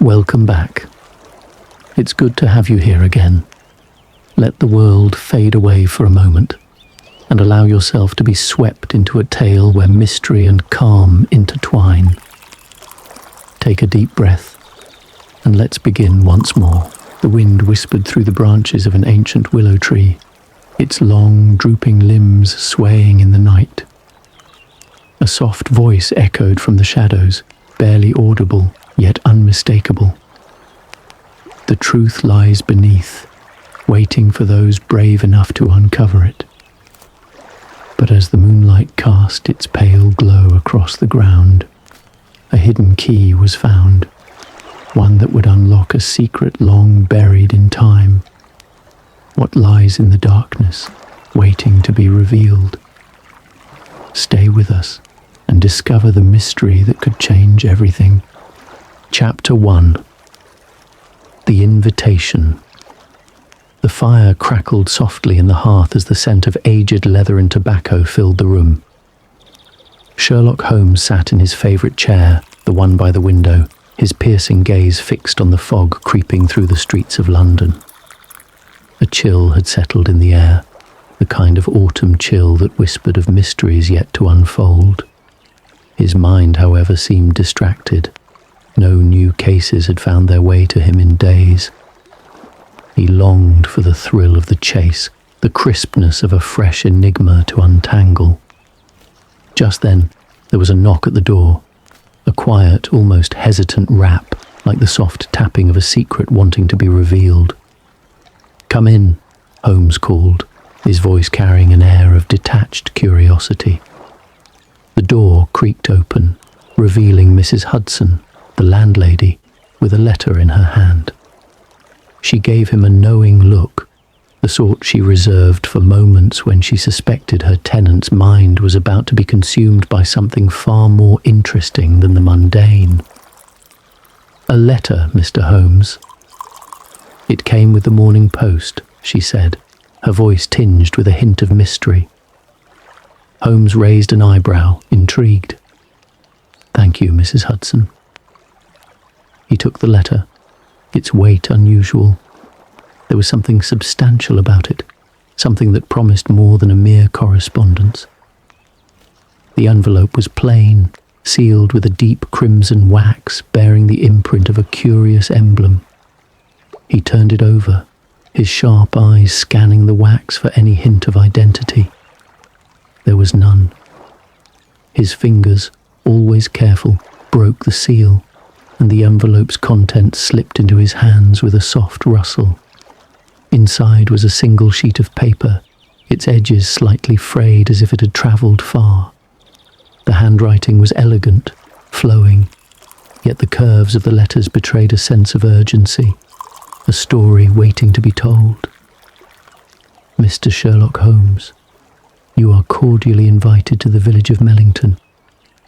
Welcome back. It's good to have you here again. Let the world fade away for a moment and allow yourself to be swept into a tale where mystery and calm intertwine. Take a deep breath and let's begin once more. The wind whispered through the branches of an ancient willow tree, its long, drooping limbs swaying in the night. A soft voice echoed from the shadows, barely audible, yet unmistakable. The truth lies beneath, waiting for those brave enough to uncover it. But as the moonlight cast its pale glow across the ground, a hidden key was found, one that would unlock a secret long buried in time. What lies in the darkness, waiting to be revealed? Stay with us and discover the mystery that could change everything. Chapter 1. The Invitation. The fire crackled softly in the hearth as the scent of aged leather and tobacco filled the room. Sherlock Holmes sat in his favourite chair, the one by the window, his piercing gaze fixed on the fog creeping through the streets of London. A chill had settled in the air, the kind of autumn chill that whispered of mysteries yet to unfold. His mind, however, seemed distracted. No new cases had found their way to him in days. He longed for the thrill of the chase, the crispness of a fresh enigma to untangle. Just then, there was a knock at the door, a quiet, almost hesitant rap, like the soft tapping of a secret wanting to be revealed. "Come in," Holmes called, his voice carrying an air of detached curiosity. The door creaked open, revealing Mrs. Hudson, the landlady, with a letter in her hand. She gave him a knowing look, the sort she reserved for moments when she suspected her tenant's mind was about to be consumed by something far more interesting than the mundane. "A letter, Mr. Holmes." "It came with the morning post," she said, her voice tinged with a hint of mystery. Holmes raised an eyebrow, intrigued. "Thank you, Mrs. Hudson." He took the letter, its weight unusual. There was something substantial about it, something that promised more than a mere correspondence. The envelope was plain, sealed with a deep crimson wax bearing the imprint of a curious emblem. He turned it over, his sharp eyes scanning the wax for any hint of identity. There was none. His fingers, always careful, broke the seal, and the envelope's contents slipped into his hands with a soft rustle. Inside was a single sheet of paper, its edges slightly frayed as if it had travelled far. The handwriting was elegant, flowing, yet the curves of the letters betrayed a sense of urgency, a story waiting to be told. "Mr. Sherlock Holmes, you are cordially invited to the village of Mellington,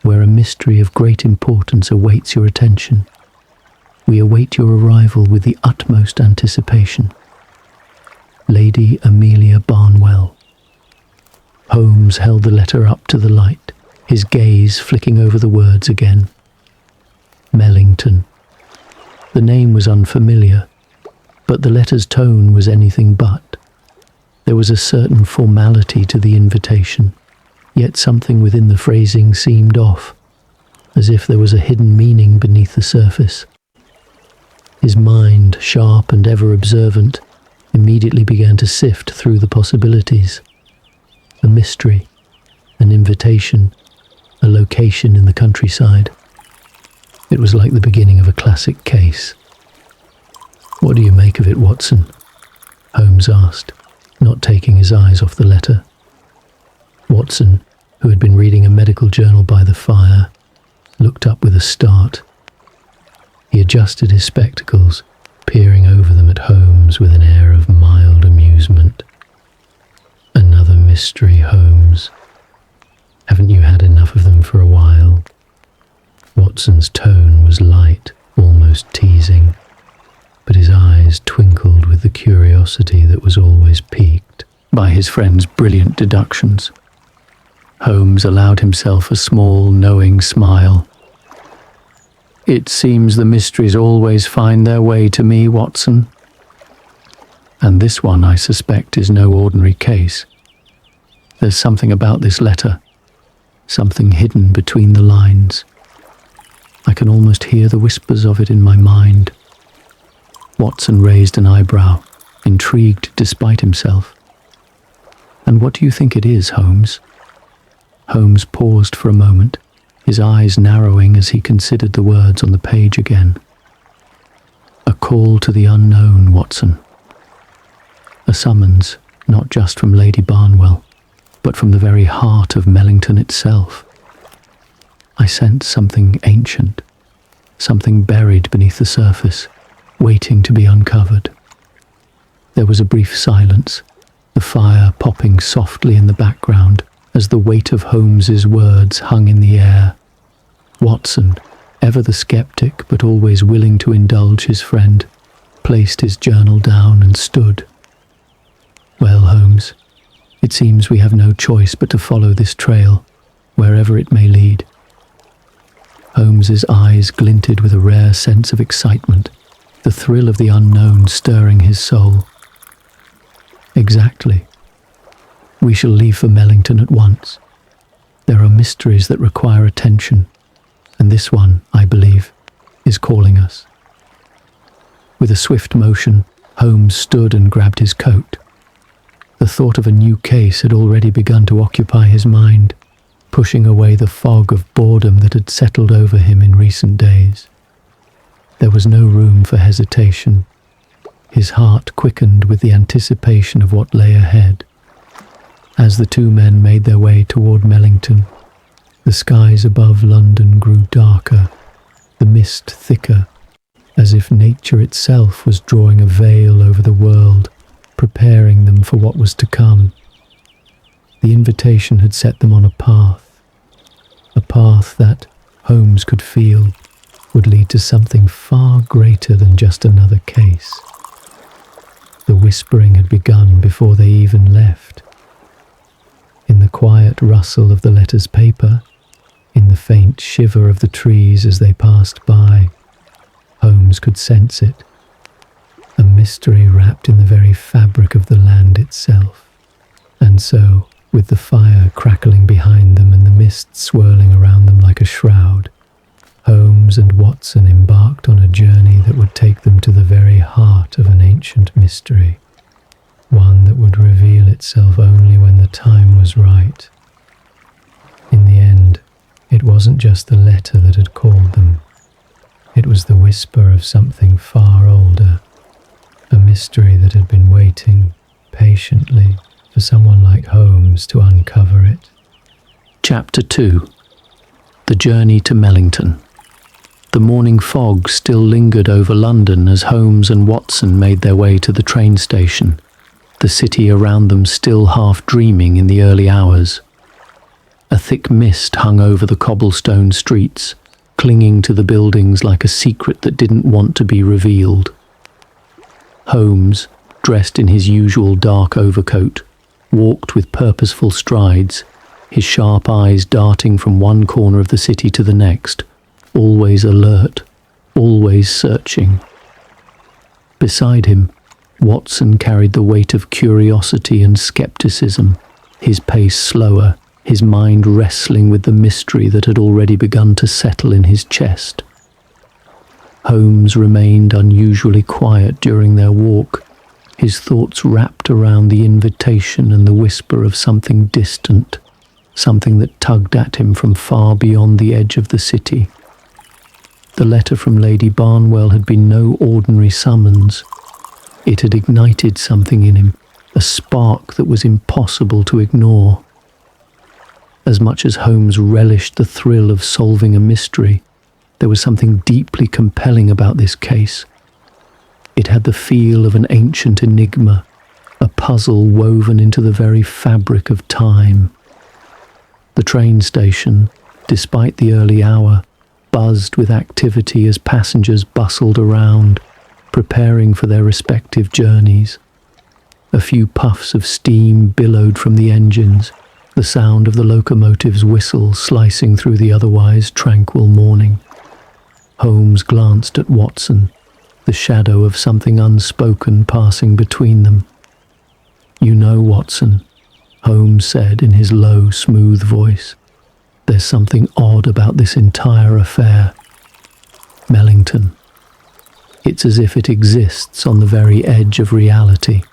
where a mystery of great importance awaits your attention. We await your arrival with the utmost anticipation. Lady Amelia Barnwell." Holmes held the letter up to the light, his gaze flicking over the words again. Mellington. The name was unfamiliar, but the letter's tone was anything but. There was a certain formality to the invitation, yet something within the phrasing seemed off, as if there was a hidden meaning beneath the surface. His mind, sharp and ever observant, immediately began to sift through the possibilities. A mystery, an invitation, a location in the countryside. It was like the beginning of a classic case. "What do you make of it, Watson?" Holmes asked, not taking his eyes off the letter. Watson, who had been reading a medical journal by the fire, looked up with a start. He adjusted his spectacles, peering over them at Holmes with an air of mild amusement. "Another mystery, Holmes. Haven't you had enough of them for a while?" Watson's tone was light, almost teasing, but his eyes twinkled with the curiosity that was always piqued by his friend's brilliant deductions. Holmes allowed himself a small, knowing smile. It seems the mysteries always find their way to me, Watson. And this one, I suspect, is no ordinary case. There's something about this letter, something hidden between the lines. I can almost hear the whispers of it in my mind. Watson raised an eyebrow, intrigued despite himself. And what do you think it is, Holmes? Holmes paused for a moment, his eyes narrowing as he considered the words on the page again. A call to the unknown, Watson. A summons, not just from Lady Barnwell, but from the very heart of Mellington itself. I sensed something ancient, something buried beneath the surface, waiting to be uncovered. There was a brief silence, the fire popping softly in the background as the weight of Holmes's words hung in the air. Watson, ever the skeptic but always willing to indulge his friend, placed his journal down and stood. Well, Holmes, it seems we have no choice but to follow this trail, wherever it may lead. Holmes's eyes glinted with a rare sense of excitement, the thrill of the unknown stirring his soul. Exactly. We shall leave for Mellington at once. There are mysteries that require attention, and this one, I believe, is calling us. With a swift motion, Holmes stood and grabbed his coat. The thought of a new case had already begun to occupy his mind, pushing away the fog of boredom that had settled over him in recent days. There was no room for hesitation. His heart quickened with the anticipation of what lay ahead. As the two men made their way toward Mellington, the skies above London grew darker, the mist thicker, as if nature itself was drawing a veil over the world, preparing them for what was to come. The invitation had set them on a path that, Holmes could feel, would lead to something far greater than just another case. The whispering had begun before they even left. In the quiet rustle of the letter's paper, in the faint shiver of the trees as they passed by, Holmes could sense it. A mystery wrapped in the very fabric of the land itself. And so, with the fire crackling behind them and the mist swirling around them like a shroud, Holmes and Watson embarked on a journey that would take them to the very heart of an ancient mystery, one that would reveal itself only when the time was right. In the end, it wasn't just the letter that had called them. It was the whisper of something far older, a mystery that had been waiting patiently for someone like Holmes to uncover it. Chapter 2. The Journey to Mellington. The morning fog still lingered over London as Holmes and Watson made their way to the train station, the city around them still half dreaming in the early hours. A thick mist hung over the cobblestone streets, clinging to the buildings like a secret that didn't want to be revealed. Holmes, dressed in his usual dark overcoat, walked with purposeful strides, his sharp eyes darting from one corner of the city to the next, always alert, always searching. Beside him, Watson carried the weight of curiosity and skepticism, his pace slower, his mind wrestling with the mystery that had already begun to settle in his chest. Holmes remained unusually quiet during their walk, his thoughts wrapped around the invitation and the whisper of something distant, something that tugged at him from far beyond the edge of the city. The letter from Lady Barnwell had been no ordinary summons. It had ignited something in him, a spark that was impossible to ignore. As much as Holmes relished the thrill of solving a mystery, there was something deeply compelling about this case. It had the feel of an ancient enigma, a puzzle woven into the very fabric of time. The train station, despite the early hour, buzzed with activity as passengers bustled around, preparing for their respective journeys. A few puffs of steam billowed from the engines, the sound of the locomotive's whistle slicing through the otherwise tranquil morning. Holmes glanced at Watson, the shadow of something unspoken passing between them. "You know, Watson," Holmes said in his low, smooth voice, "there's something odd about this entire affair. Mellington. It's as if it exists on the very edge of reality.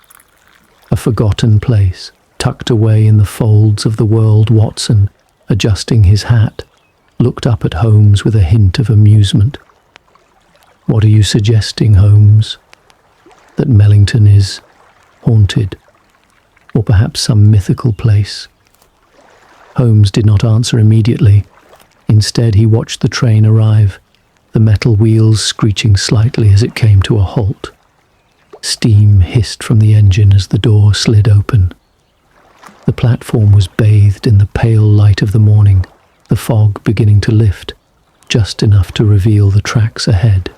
A forgotten place, tucked away in the folds of the world." Watson, adjusting his hat, looked up at Holmes with a hint of amusement. "What are you suggesting, Holmes? That Mellington is haunted, or perhaps some mythical place?" Holmes did not answer immediately. Instead, he watched the train arrive, the metal wheels screeching slightly as it came to a halt. Steam hissed from the engine as the door slid open. The platform was bathed in the pale light of the morning, the fog beginning to lift, just enough to reveal the tracks ahead.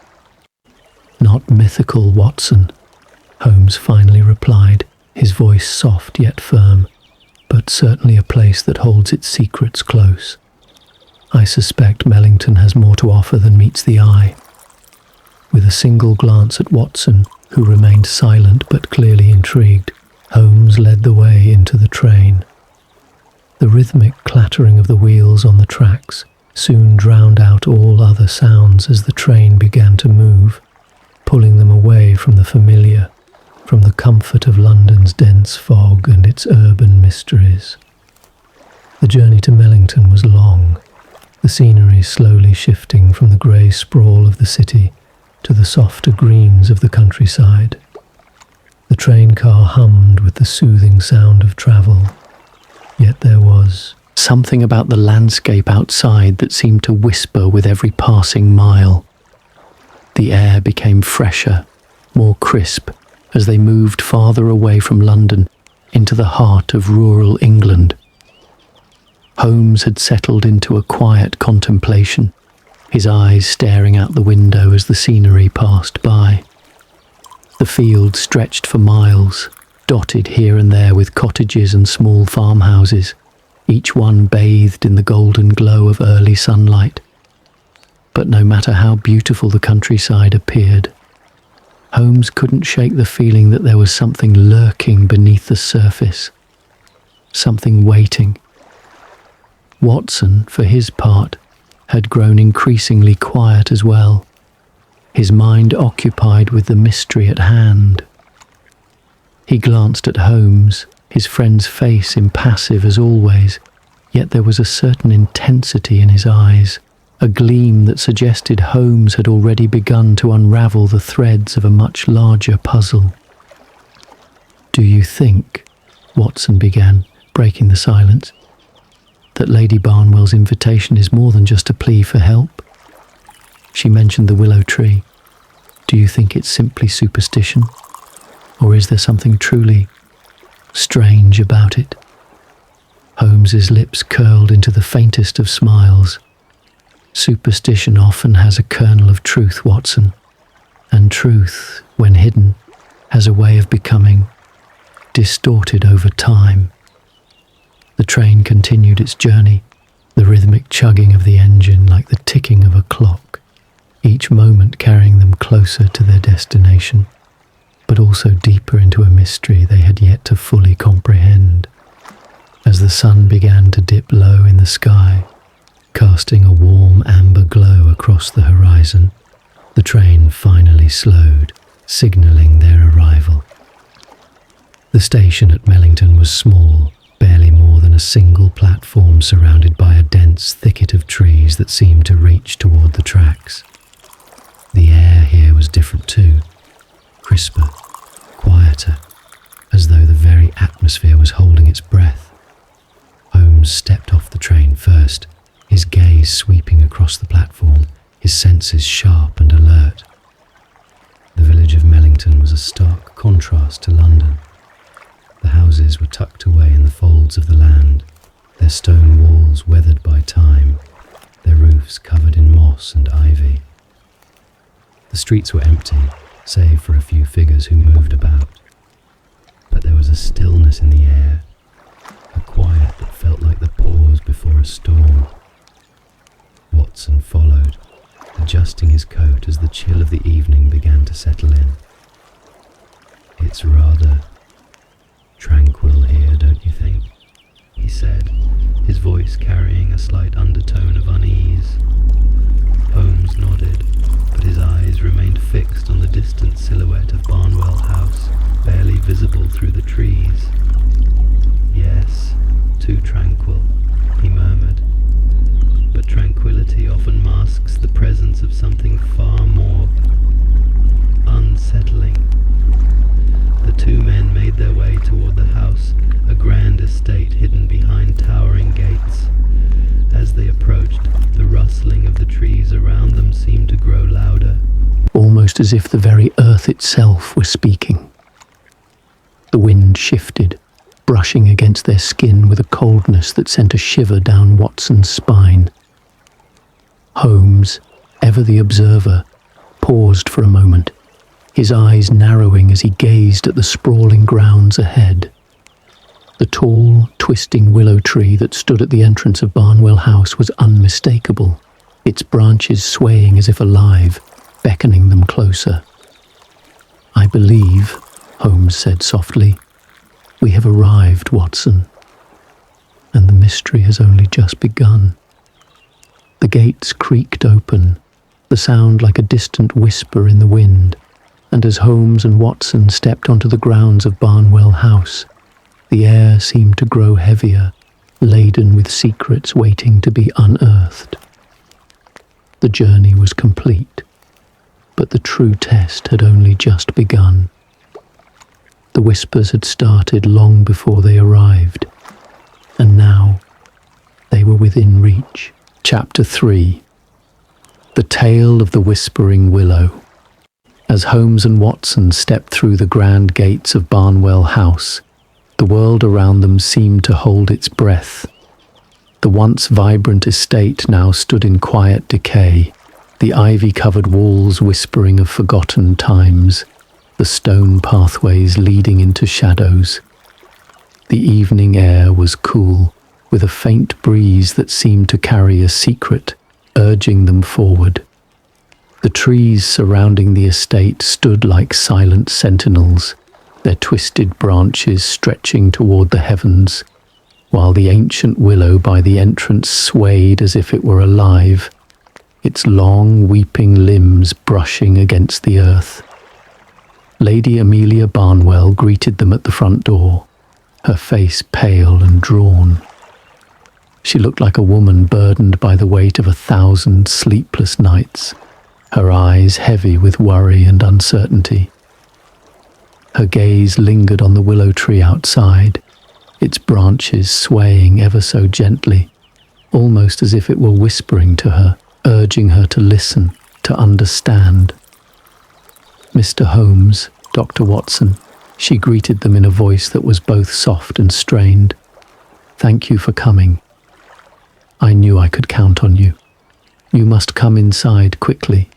"Not mythical, Watson," Holmes finally replied, his voice soft yet firm, "but certainly a place that holds its secrets close. I suspect Mellington has more to offer than meets the eye." With a single glance at Watson, who remained silent but clearly intrigued, Holmes led the way into the train. The rhythmic clattering of the wheels on the tracks soon drowned out all other sounds as the train began to move, pulling them away from the familiar, from the comfort of London's dense fog and its urban mysteries. The journey to Mellington was long, the scenery slowly shifting from the grey sprawl of the city to the softer greens of the countryside. The train car hummed with the soothing sound of travel, yet there was something about the landscape outside that seemed to whisper with every passing mile. The air became fresher, more crisp, as they moved farther away from London into the heart of rural England. Holmes had settled into a quiet contemplation, his eyes staring out the window as the scenery passed by. The fields stretched for miles, dotted here and there with cottages and small farmhouses, each one bathed in the golden glow of early sunlight. But no matter how beautiful the countryside appeared, Holmes couldn't shake the feeling that there was something lurking beneath the surface, something waiting. Watson, for his part, had grown increasingly quiet as well, his mind occupied with the mystery at hand. He glanced at Holmes, his friend's face impassive as always, yet there was a certain intensity in his eyes, a gleam that suggested Holmes had already begun to unravel the threads of a much larger puzzle. "Do you think," Watson began, breaking the silence, "that Lady Barnwell's invitation is more than just a plea for help? She mentioned the willow tree. Do you think it's simply superstition? Or is there something truly strange about it?" Holmes's lips curled into the faintest of smiles. "Superstition often has a kernel of truth, Watson, and truth, when hidden, has a way of becoming distorted over time." The train continued its journey, the rhythmic chugging of the engine like the ticking of a clock, each moment carrying them closer to their destination, but also deeper into a mystery they had yet to fully comprehend. As the sun began to dip low in the sky, casting a warm amber glow across the horizon, the train finally slowed, signalling their arrival. The station at Mellington was small, barely more than a single platform surrounded by a dense thicket of trees that seemed to reach toward the tracks. The air here was different too, crisper, quieter, as though the very atmosphere was holding its breath. Holmes stepped off the train first, his gaze sweeping across the platform, his senses sharp and alert. The village of Mellington was a stark contrast to London. The houses were tucked away in the folds of the land, their stone walls weathered by time, their roofs covered in moss and ivy. The streets were empty, save for a few figures who moved about. But there was a stillness in the air, a quiet that felt like the pause before a storm. Watson followed, adjusting his coat as the chill of the evening began to settle in. "It's rather tranquil here, don't you think?" he said, his voice carrying a slight undertone of unease. Holmes nodded, but his eyes remained fixed on the distant silhouette of Barnwell House, barely visible through the trees. "Yes, too tranquil," he murmured. "But tranquility often masks the presence of something far more unsettling." The two men made their way toward the house, a grand estate hidden behind towering gates. As they approached, the rustling of the trees around them seemed to grow louder, almost as if the very earth itself was speaking. The wind shifted, brushing against their skin with a coldness that sent a shiver down Watson's spine. Holmes, ever the observer, paused for a moment, his eyes narrowing as he gazed at the sprawling grounds ahead. The tall, twisting willow tree that stood at the entrance of Barnwell House was unmistakable, its branches swaying as if alive, beckoning them closer. "I believe," Holmes said softly, "we have arrived, Watson, and the mystery has only just begun." The gates creaked open, the sound like a distant whisper in the wind, and as Holmes and Watson stepped onto the grounds of Barnwell House, the air seemed to grow heavier, laden with secrets waiting to be unearthed. The journey was complete, but the true test had only just begun. The whispers had started long before they arrived, and now they were within reach. Chapter 3. The Tale of the Whispering Willow. As Holmes and Watson stepped through the grand gates of Barnwell House, the world around them seemed to hold its breath. The once vibrant estate now stood in quiet decay, the ivy-covered walls whispering of forgotten times, the stone pathways leading into shadows. The evening air was cool, with a faint breeze that seemed to carry a secret, urging them forward. The trees surrounding the estate stood like silent sentinels, their twisted branches stretching toward the heavens, while the ancient willow by the entrance swayed as if it were alive, its long, weeping limbs brushing against the earth. Lady Amelia Barnwell greeted them at the front door, her face pale and drawn. She looked like a woman burdened by the weight of 1,000 sleepless nights, her eyes heavy with worry and uncertainty. Her gaze lingered on the willow tree outside, its branches swaying ever so gently, almost as if it were whispering to her, urging her to listen, to understand. "Mr. Holmes, Dr. Watson," she greeted them in a voice that was both soft and strained. "Thank you for coming. I knew I could count on you. You must come inside quickly.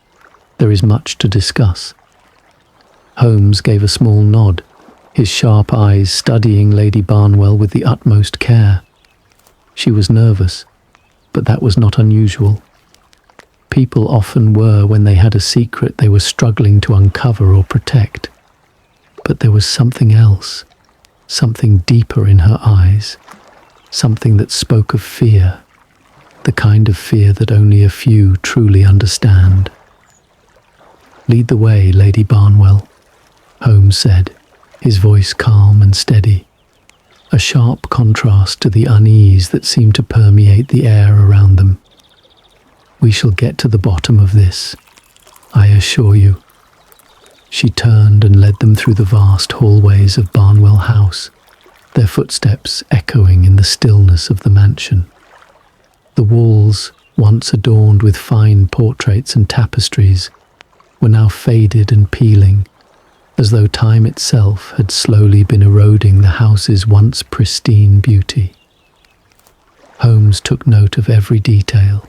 There is much to discuss." Holmes gave a small nod, his sharp eyes studying Lady Barnwell with the utmost care. She was nervous, but that was not unusual. People often were when they had a secret they were struggling to uncover or protect. But there was something else, something deeper in her eyes, something that spoke of fear, the kind of fear that only a few truly understand. "Lead the way, Lady Barnwell," Holmes said, his voice calm and steady, a sharp contrast to the unease that seemed to permeate the air around them. "We shall get to the bottom of this, I assure you." She turned and led them through the vast hallways of Barnwell House, their footsteps echoing in the stillness of the mansion. The walls, once adorned with fine portraits and tapestries, were now faded and peeling, as though time itself had slowly been eroding the house's once pristine beauty. Holmes took note of every detail,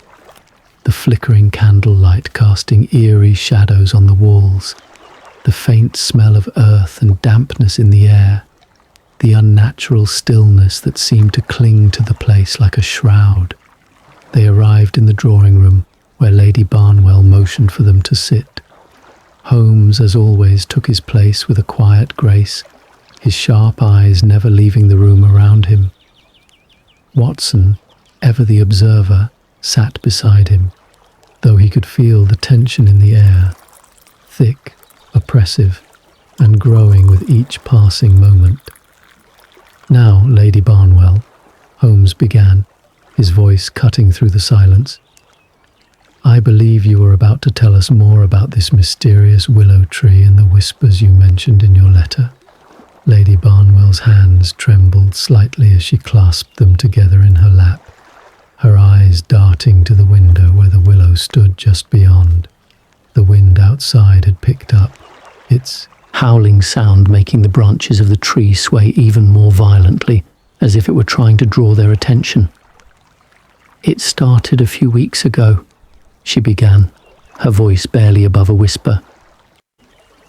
the flickering candlelight casting eerie shadows on the walls, the faint smell of earth and dampness in the air, the unnatural stillness that seemed to cling to the place like a shroud. They arrived in the drawing room, where Lady Barnwell motioned for them to sit. Holmes, as always, took his place with a quiet grace, his sharp eyes never leaving the room around him. Watson, ever the observer, sat beside him, though he could feel the tension in the air, thick, oppressive, and growing with each passing moment. "Now, Lady Barnwell," Holmes began, his voice cutting through the silence, "I believe you are about to tell us more about this mysterious willow tree and the whispers you mentioned in your letter." Lady Barnwell's hands trembled slightly as she clasped them together in her lap, her eyes darting to the window where the willow stood just beyond. The wind outside had picked up, its howling sound making the branches of the tree sway even more violently, as if it were trying to draw their attention. "It started a few weeks ago," she began, her voice barely above a whisper.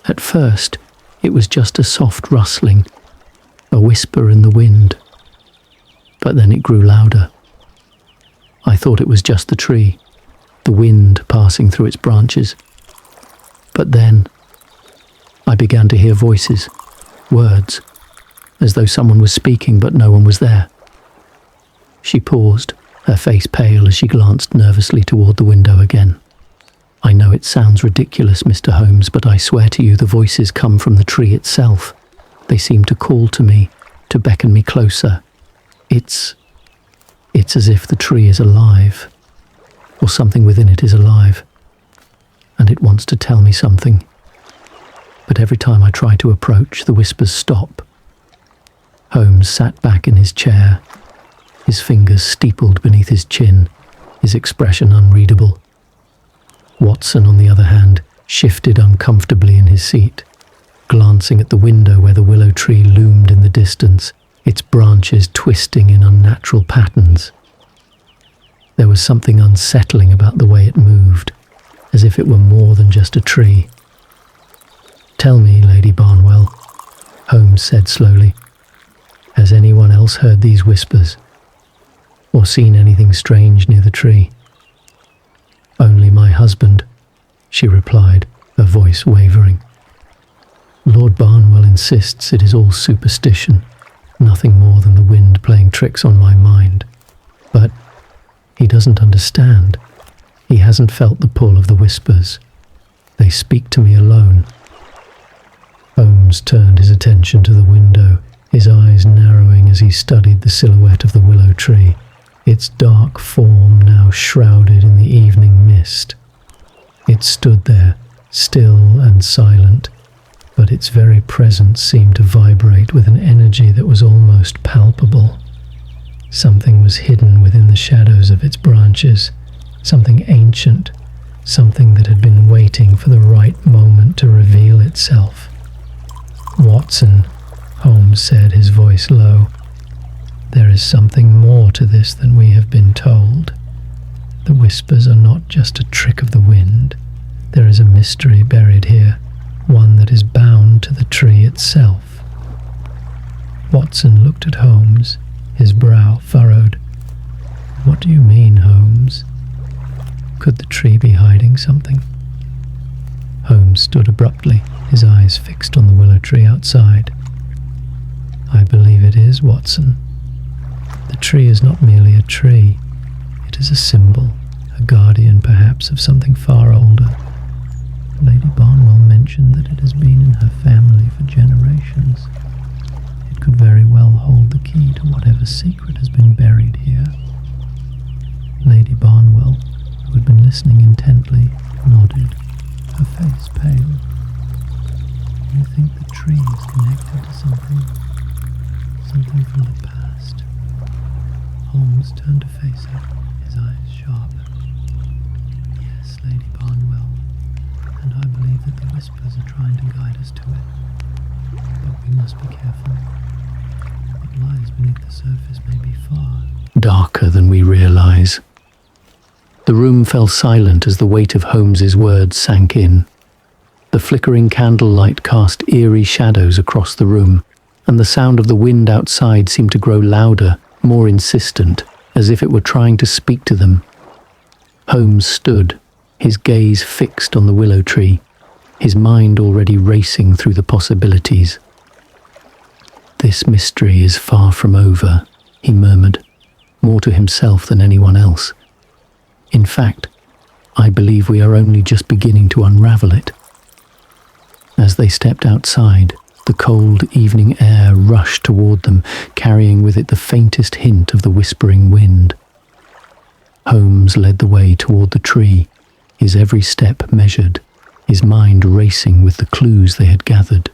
"At first, it was just a soft rustling, a whisper in the wind. But then it grew louder. I thought it was just the tree, the wind passing through its branches. But then I began to hear voices, words, as though someone was speaking but no one was there." She paused, her face pale as she glanced nervously toward the window again. "I know it sounds ridiculous, Mr. Holmes, but I swear to you the voices come from the tree itself. They seem to call to me, to beckon me closer. It's as if the tree is alive, or something within it is alive, and it wants to tell me something. But every time I try to approach, the whispers stop." Holmes sat back in his chair, his fingers steepled beneath his chin, his expression unreadable. Watson, on the other hand, shifted uncomfortably in his seat, glancing at the window where the willow tree loomed in the distance, its branches twisting in unnatural patterns. There was something unsettling about the way it moved, as if it were more than just a tree. "Tell me, Lady Barnwell," Holmes said slowly, "has anyone else heard these whispers, or seen anything strange near the tree?" "Only my husband," she replied, her voice wavering. "Lord Barnwell insists it is all superstition, nothing more than the wind playing tricks on my mind. But he doesn't understand. He hasn't felt the pull of the whispers. They speak to me alone." Holmes turned his attention to the window, his eyes narrowing as he studied the silhouette of the willow tree, its dark form now shrouded in the evening mist. It stood there, still and silent, but its very presence seemed to vibrate with an energy that was almost palpable. Something was hidden within the shadows of its branches, something ancient, something that had been waiting for the right moment to reveal itself. "Watson," Holmes said, his voice low, "there is something more to this than we have been told. The whispers are not just a trick of the wind. There is a mystery buried here, one that is bound to the tree itself." Watson looked at Holmes, his brow furrowed. "What do you mean, Holmes? Could the tree be hiding something?" Holmes stood abruptly, his eyes fixed on the willow tree outside. "I believe it is, Watson. The tree is not merely a tree. It is a symbol, a guardian perhaps of something far older. Lady Barnwell mentioned that it has been in her family for generations. It could very well hold the key to whatever secret has been buried here." Lady Barnwell, who had been listening intently, nodded, her face pale. "You think the tree is connected to something from the past?" Holmes turned to face her, his eyes sharp. "Yes, Lady Barnwell, and I believe that the whispers are trying to guide us to it. But we must be careful. What lies beneath the surface may be far darker than we realize." The room fell silent as the weight of Holmes's words sank in. The flickering candlelight cast eerie shadows across the room, and the sound of the wind outside seemed to grow louder, more insistent, as if it were trying to speak to them. Holmes stood, his gaze fixed on the willow tree, his mind already racing through the possibilities. "This mystery is far from over," he murmured, more to himself than anyone else. "In fact, I believe we are only just beginning to unravel it." As they stepped outside, the cold evening air rushed toward them, carrying with it the faintest hint of the whispering wind. Holmes led the way toward the tree, his every step measured, his mind racing with the clues they had gathered.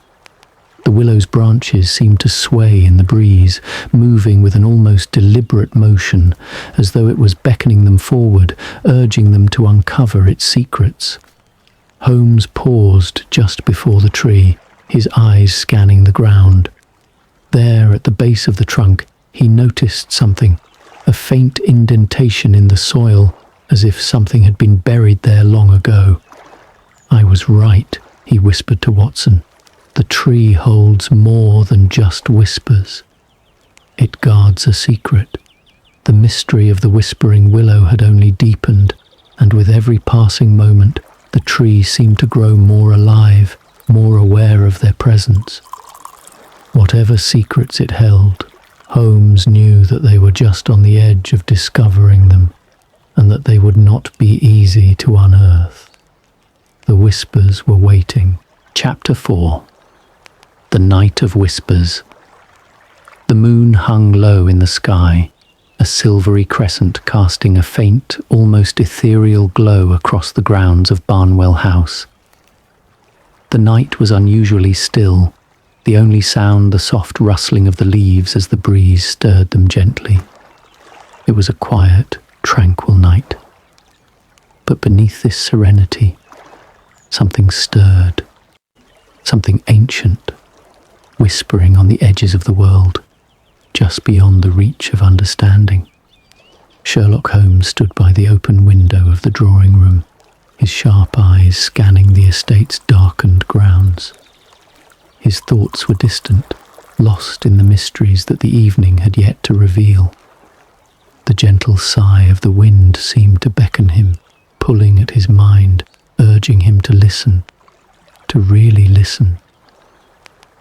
The willow's branches seemed to sway in the breeze, moving with an almost deliberate motion, as though it was beckoning them forward, urging them to uncover its secrets. Holmes paused just before the tree, his eyes scanning the ground. There, at the base of the trunk, he noticed something, a faint indentation in the soil, as if something had been buried there long ago. "I was right," he whispered to Watson. "The tree holds more than just whispers. It guards a secret." The mystery of the Whispering Willow had only deepened, and with every passing moment, the tree seemed to grow more alive, more aware of their presence. Whatever secrets it held, Holmes knew that they were just on the edge of discovering them, and that they would not be easy to unearth. The whispers were waiting. Chapter 4. The Night of Whispers. The moon hung low in the sky, a silvery crescent casting a faint, almost ethereal glow across the grounds of Barnwell House. The night was unusually still, the only sound the soft rustling of the leaves as the breeze stirred them gently. It was a quiet, tranquil night. But beneath this serenity, something stirred, something ancient, whispering on the edges of the world, just beyond the reach of understanding. Sherlock Holmes stood by the open window of the drawing room, his sharp eyes scanning the estate's darkened grounds. His thoughts were distant, lost in the mysteries that the evening had yet to reveal. The gentle sigh of the wind seemed to beckon him, pulling at his mind, urging him to listen, to really listen.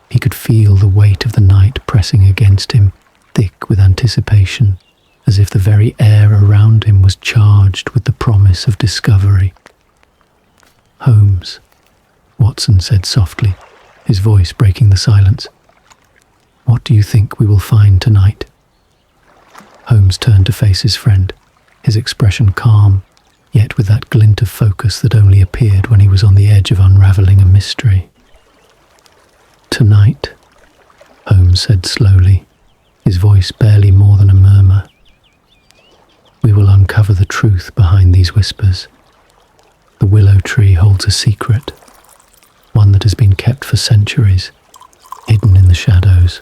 He could feel the weight of the night pressing against him, thick with anticipation, as if the very air around him was charged with the promise of discovery. "Holmes," Watson said softly, his voice breaking the silence. "What do you think we will find tonight?" Holmes turned to face his friend, his expression calm, yet with that glint of focus that only appeared when he was on the edge of unravelling a mystery. "Tonight," Holmes said slowly, his voice barely more than a murmur, "we will uncover the truth behind these whispers. The willow tree holds a secret, one that has been kept for centuries, hidden in the shadows,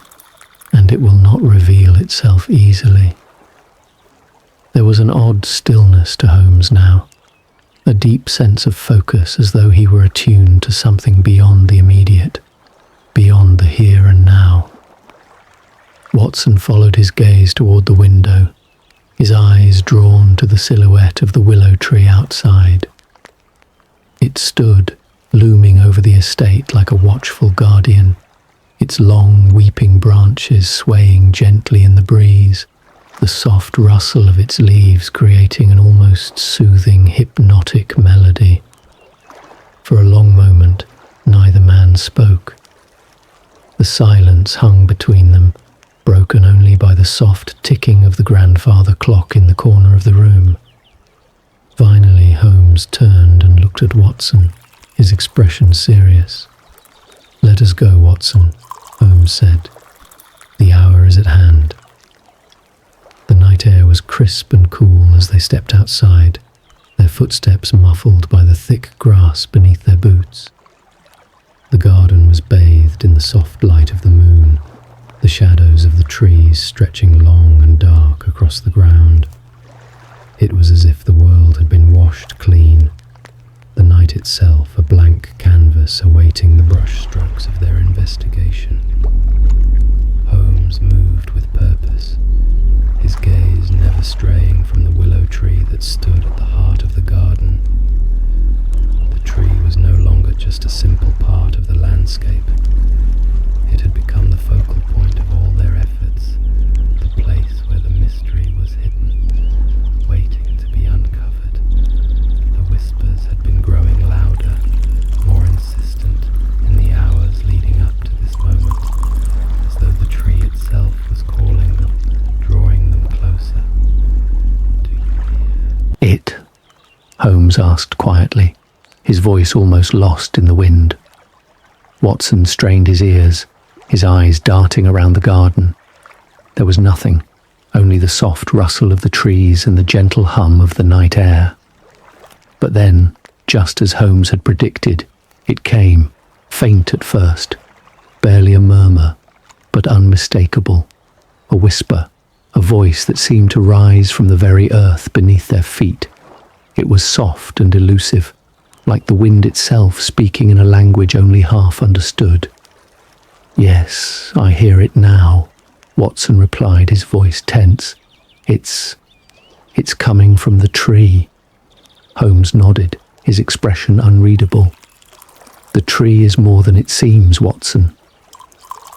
and it will not reveal itself easily." There was an odd stillness to Holmes now, a deep sense of focus as though he were attuned to something beyond the immediate, beyond the here and now. Watson followed his gaze toward the window, his eyes drawn to the silhouette of the willow tree outside. It stood, looming over the estate like a watchful guardian, its long, weeping branches swaying gently in the breeze, the soft rustle of its leaves creating an almost soothing, hypnotic melody. For a long moment, neither man spoke. The silence hung between them, broken only by the soft ticking of the grandfather clock in the corner of the room. Finally, Holmes turned and looked at Watson, his expression serious. "Let us go, Watson," Holmes said. "The hour is at hand." The night air was crisp and cool as they stepped outside, their footsteps muffled by the thick grass beneath their boots. The garden was bathed in the soft light of the moon, the shadows of the trees stretching long and dark across the ground. It was as if the world had been washed clean, the night itself a blank canvas awaiting the brushstrokes of their investigation. Holmes moved with purpose, his gaze never straying from the willow tree that stood at the heart of the garden. landscape. It had become the focal point of all their efforts, the place where the mystery was hidden, waiting to be uncovered. The whispers had been growing louder, more insistent in the hours leading up to this moment, as though the tree itself was calling them, drawing them closer. Do you hear? It? Holmes asked quietly, his voice almost lost in the wind. Watson strained his ears, his eyes darting around the garden. There was nothing, only the soft rustle of the trees and the gentle hum of the night air. But then, just as Holmes had predicted, it came, faint at first, barely a murmur, but unmistakable, a whisper, a voice that seemed to rise from the very earth beneath their feet. It was soft and elusive, like the wind itself speaking in a language only half understood. "Yes, I hear it now," Watson replied, his voice tense. It's coming from the tree." Holmes nodded, his expression unreadable. "The tree is more than it seems, Watson.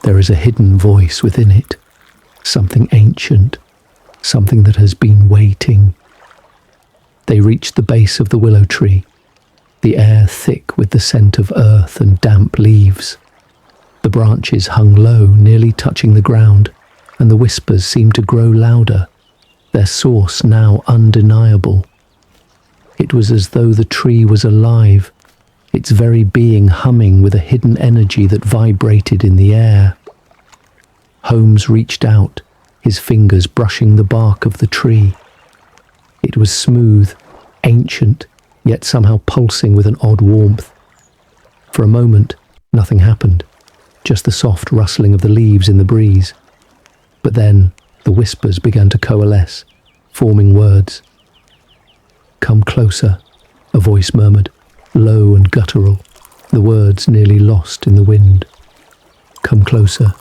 There is a hidden voice within it, something ancient, something that has been waiting." They reached the base of the willow tree, the air thick with the scent of earth and damp leaves. The branches hung low, nearly touching the ground, and the whispers seemed to grow louder, their source now undeniable. It was as though the tree was alive, its very being humming with a hidden energy that vibrated in the air. Holmes reached out, his fingers brushing the bark of the tree. It was smooth, ancient, yet somehow pulsing with an odd warmth. For a moment, nothing happened, just the soft rustling of the leaves in the breeze. But then, the whispers began to coalesce, forming words. "Come closer," a voice murmured, low and guttural, the words nearly lost in the wind. "Come closer,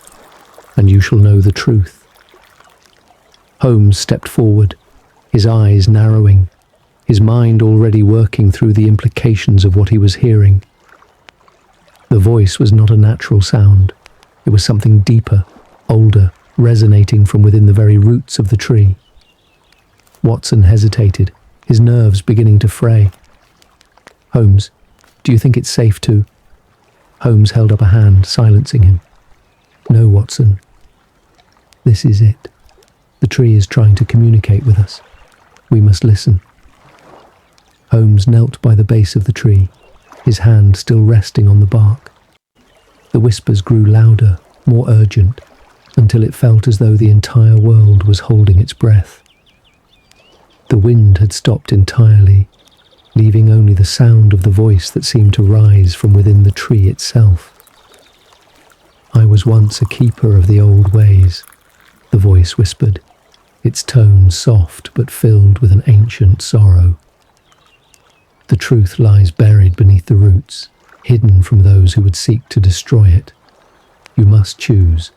and you shall know the truth." Holmes stepped forward, his eyes narrowing, his mind already working through the implications of what he was hearing. The voice was not a natural sound. It was something deeper, older, resonating from within the very roots of the tree. Watson hesitated, his nerves beginning to fray. "Holmes, do you think it's safe to—" Holmes held up a hand, silencing him. "No, Watson. This is it. The tree is trying to communicate with us. We must listen." Holmes knelt by the base of the tree, his hand still resting on the bark. The whispers grew louder, more urgent, until it felt as though the entire world was holding its breath. The wind had stopped entirely, leaving only the sound of the voice that seemed to rise from within the tree itself. "I was once a keeper of the old ways," the voice whispered, its tone soft but filled with an ancient sorrow. "The truth lies buried beneath the roots, hidden from those who would seek to destroy it. You must choose,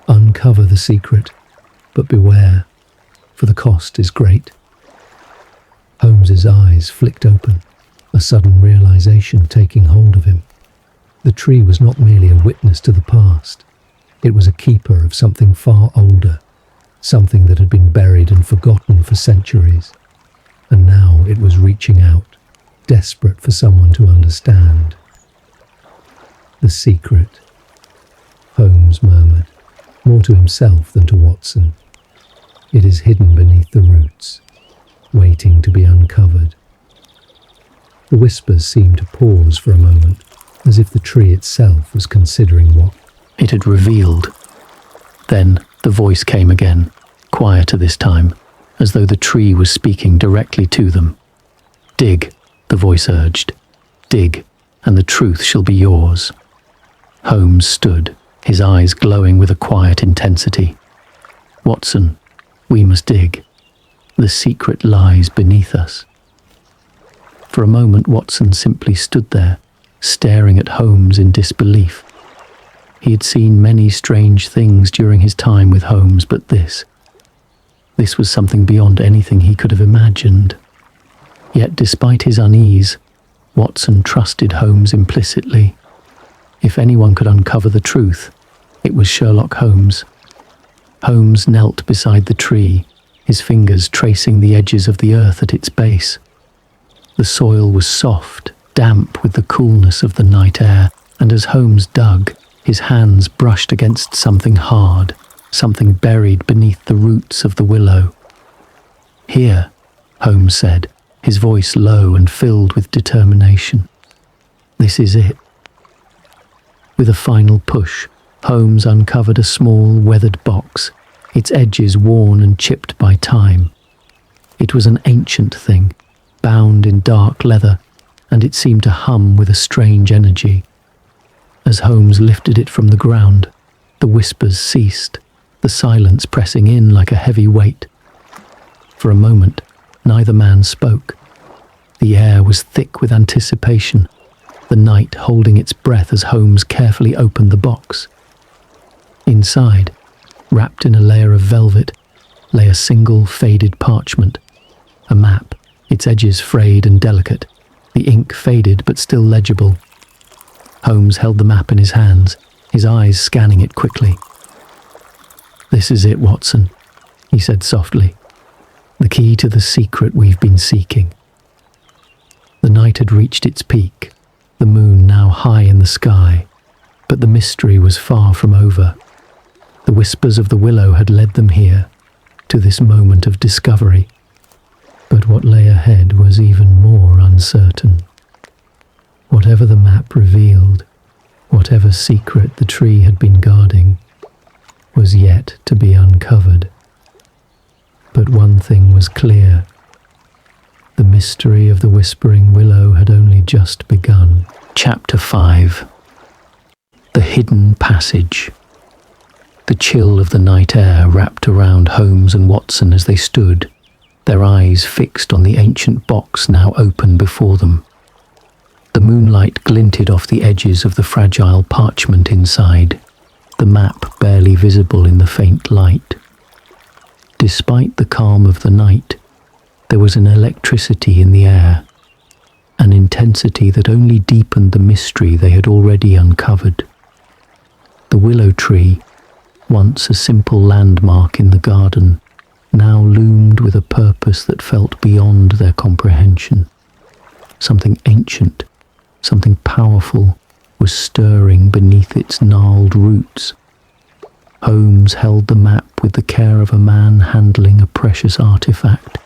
uncover the secret, but beware, for the cost is great." Holmes's eyes flicked open, a sudden realization taking hold of him. The tree was not merely a witness to the past. It was a keeper of something far older, something that had been buried and forgotten for centuries. And now it was reaching out, desperate for someone to understand. "The secret," Holmes murmured, more to himself than to Watson. "It is hidden beneath the roots, waiting to be uncovered." The whispers seemed to pause for a moment, as if the tree itself was considering what it had revealed. Then the voice came again, quieter this time, as though the tree was speaking directly to them. "Dig," the voice urged. "Dig, and the truth shall be yours." Holmes stood, his eyes glowing with a quiet intensity. "Watson, we must dig. The secret lies beneath us." For a moment, Watson simply stood there, staring at Holmes in disbelief. He had seen many strange things during his time with Holmes, but this was something beyond anything he could have imagined. Yet despite his unease, Watson trusted Holmes implicitly. If anyone could uncover the truth, it was Sherlock Holmes. Holmes knelt beside the tree, his fingers tracing the edges of the earth at its base. The soil was soft, damp with the coolness of the night air, and as Holmes dug, his hands brushed against something hard, something buried beneath the roots of the willow. "Here," Holmes said, his voice low and filled with determination. "This is it." With a final push, Holmes uncovered a small, weathered box, its edges worn and chipped by time. It was an ancient thing, bound in dark leather, and it seemed to hum with a strange energy. As Holmes lifted it from the ground, the whispers ceased, the silence pressing in like a heavy weight. For a moment, neither man spoke. The air was thick with anticipation, the night holding its breath as Holmes carefully opened the box. Inside, wrapped in a layer of velvet, lay a single faded parchment, a map, its edges frayed and delicate, the ink faded but still legible. Holmes held the map in his hands, his eyes scanning it quickly. "This is it, Watson," he said softly. "The key to the secret we've been seeking." The night had reached its peak, the moon now high in the sky, but the mystery was far from over. The whispers of the willow had led them here, to this moment of discovery. But what lay ahead was even more uncertain. Whatever the map revealed, whatever secret the tree had been guarding, was yet to be uncovered. But one thing was clear. The mystery of the Whispering Willow had only just begun. Chapter 5. The Hidden Passage. The chill of the night air wrapped around Holmes and Watson as they stood, their eyes fixed on the ancient box now open before them. The moonlight glinted off the edges of the fragile parchment inside, the map barely visible in the faint light. Despite the calm of the night, there was an electricity in the air, an intensity that only deepened the mystery they had already uncovered. The willow tree, once a simple landmark in the garden, now loomed with a purpose that felt beyond their comprehension. Something ancient, something powerful, was stirring beneath its gnarled roots. Holmes held the map with the care of a man handling a precious artifact,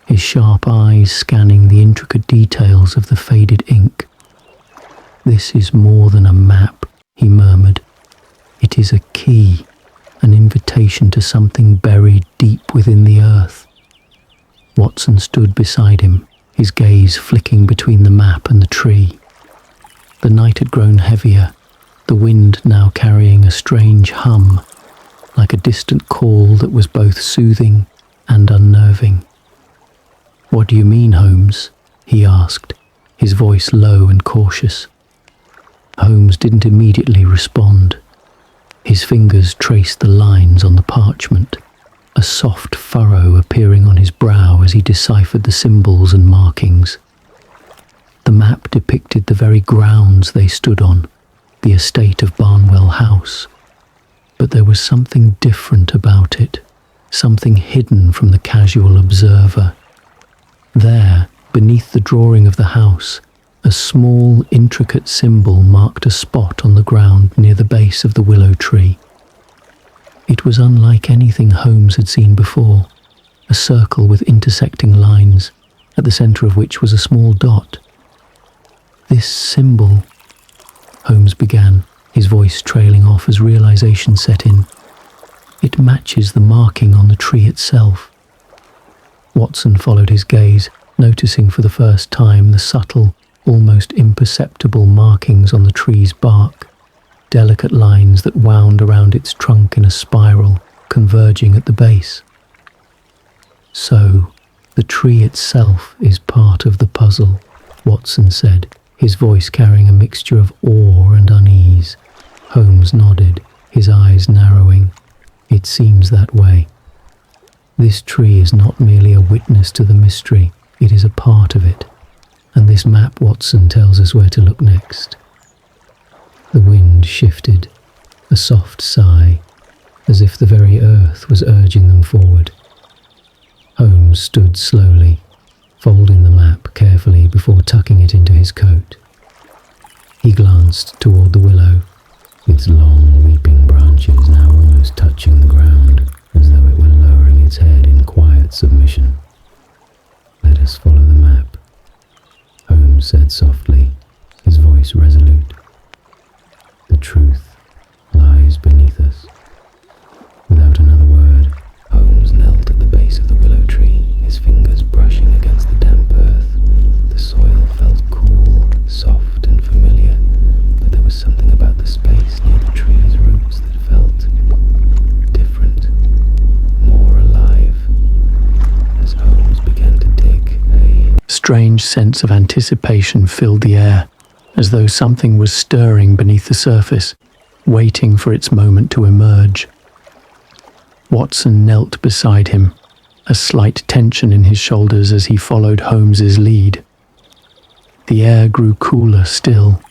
his sharp eyes scanning the intricate details of the faded ink. "This is more than a map," he murmured. "It is a key, an invitation to something buried deep within the earth." Watson stood beside him, his gaze flicking between the map and the tree. The night had grown heavier, the wind now carrying a strange hum, like a distant call that was both soothing and unnerving. "What do you mean, Holmes?" he asked, his voice low and cautious. Holmes didn't immediately respond. His fingers traced the lines on the parchment, a soft furrow appearing on his brow as he deciphered the symbols and markings. The map depicted the very grounds they stood on, the estate of Barnwell House. But there was something different about it, something hidden from the casual observer. There, beneath the drawing of the house, a small, intricate symbol marked a spot on the ground near the base of the willow tree. It was unlike anything Holmes had seen before, a circle with intersecting lines, at the centre of which was a small dot. "This symbol," Holmes began, his voice trailing off as realization set in. "It matches the marking on the tree itself." Watson followed his gaze, noticing for the first time the subtle, almost imperceptible markings on the tree's bark, delicate lines that wound around its trunk in a spiral, converging at the base. "So, the tree itself is part of the puzzle," Watson said, his voice carrying a mixture of awe and unease. Holmes nodded, his eyes narrowing. "It seems that way. This tree is not merely a witness to the mystery, it is a part of it. And this map, Watson, tells us where to look next." The wind shifted, a soft sigh, as if the very earth was urging them forward. Holmes stood slowly, folding the map carefully before tucking it into his coat. He glanced toward the willow, its long weeping branches now almost touching the ground, as though it were lowering its head in quiet submission. "Let us follow the map," Holmes said softly, his voice resolute. "The truth lies beneath us." Without another word, Holmes knelt at the base of the willow tree, his fingers brushing against the damp earth. The soil felt cool, soft and familiar, but there was something about the space near the tree's roots that felt different, more alive. As Holmes began to dig, a strange sense of anticipation filled the air, as though something was stirring beneath the surface, waiting for its moment to emerge. Watson knelt beside him, a slight tension in his shoulders as he followed Holmes's lead. The air grew cooler still,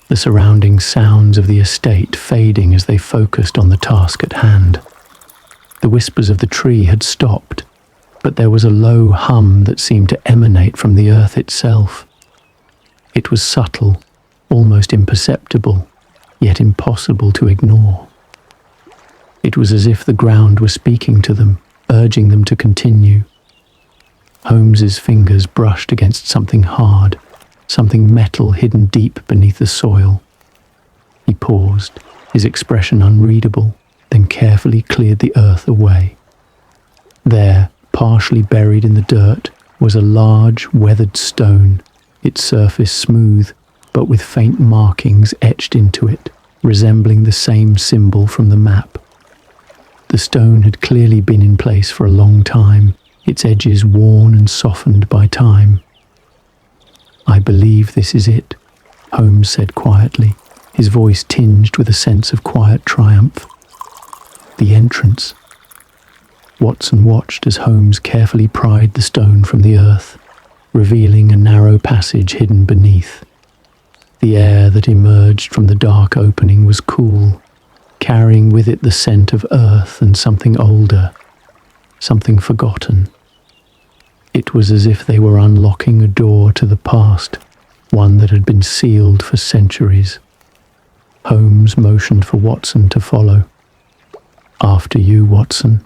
the surrounding sounds of the estate fading as they focused on the task at hand. The whispers of the tree had stopped, but there was a low hum that seemed to emanate from the earth itself. It was subtle, almost imperceptible, yet impossible to ignore. It was as if the ground were speaking to them, urging them to continue. Holmes's fingers brushed against something hard, something metal hidden deep beneath the soil. He paused, his expression unreadable, then carefully cleared the earth away. There, partially buried in the dirt, was a large, weathered stone, its surface smooth, but with faint markings etched into it, resembling the same symbol from the map. The stone had clearly been in place for a long time, its edges worn and softened by time. "I believe this is it," Holmes said quietly, his voice tinged with a sense of quiet triumph. "The entrance." Watson watched as Holmes carefully pried the stone from the earth, revealing a narrow passage hidden beneath. The air that emerged from the dark opening was cool, carrying with it the scent of earth and something older, something forgotten. It was as if they were unlocking a door to the past, one that had been sealed for centuries. Holmes motioned for Watson to follow. "After you, Watson."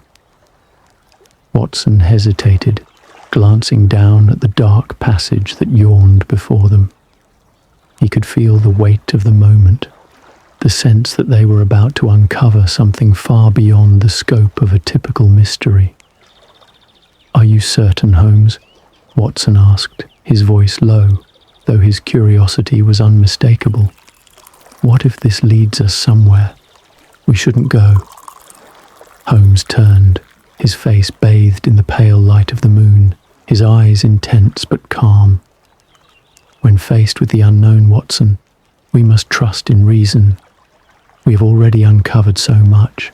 Watson hesitated, glancing down at the dark passage that yawned before them. He could feel the weight of the moment, the sense that they were about to uncover something far beyond the scope of a typical mystery. "Are you certain, Holmes?" Watson asked, his voice low, though his curiosity was unmistakable. "What if this leads us somewhere? We shouldn't go." Holmes turned, his face bathed in the pale light of the moon, his eyes intense but calm. "When faced with the unknown, Watson, we must trust in reason. We have already uncovered so much.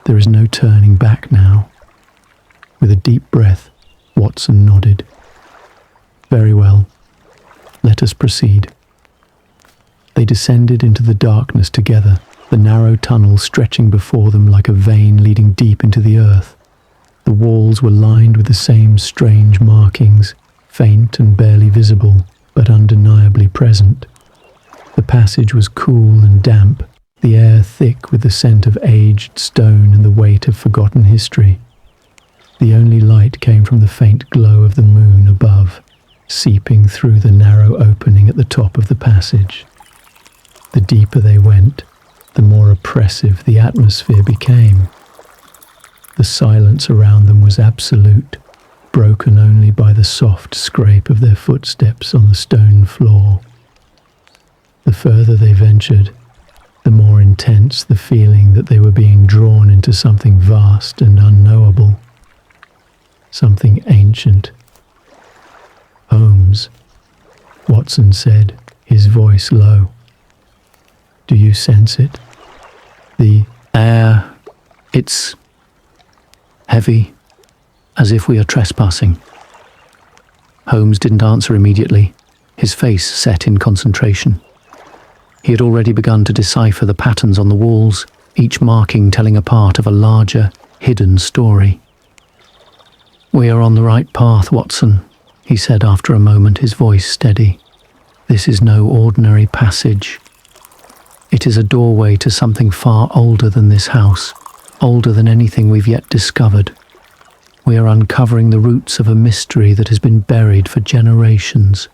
There is no turning back now." With a deep breath, Watson nodded. "Very well. Let us proceed." They descended into the darkness together, the narrow tunnel stretching before them like a vein leading deep into the earth. The walls were lined with the same strange markings, faint and barely visible, but undeniably present. The passage was cool and damp, the air thick with the scent of aged stone and the weight of forgotten history. The only light came from the faint glow of the moon above, seeping through the narrow opening at the top of the passage. The deeper they went, the more oppressive the atmosphere became. The silence around them was absolute, broken only by the soft scrape of their footsteps on the stone floor. The further they ventured, the more intense the feeling that they were being drawn into something vast and unknowable, something ancient. "Holmes," Watson said, his voice low. "Do you sense it? The air, it's heavy, as if we are trespassing." Holmes didn't answer immediately, his face set in concentration. He had already begun to decipher the patterns on the walls, each marking telling a part of a larger, hidden story. "We are on the right path, Watson," he said after a moment, his voice steady. "This is no ordinary passage. It is a doorway to something far older than this house, older than anything we've yet discovered. We are uncovering the roots of a mystery that has been buried for generations."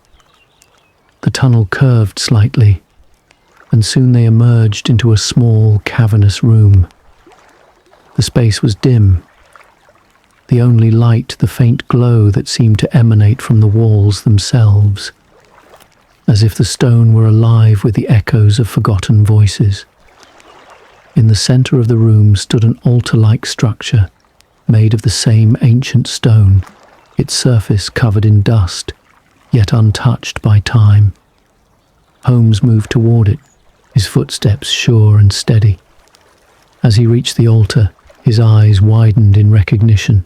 The tunnel curved slightly, and soon they emerged into a small, cavernous room. The space was dim. The only light, the faint glow that seemed to emanate from the walls themselves, as if the stone were alive with the echoes of forgotten voices. In the center of the room stood an altar-like structure, made of the same ancient stone, its surface covered in dust, yet untouched by time. Holmes moved toward it, his footsteps sure and steady. As he reached the altar, his eyes widened in recognition.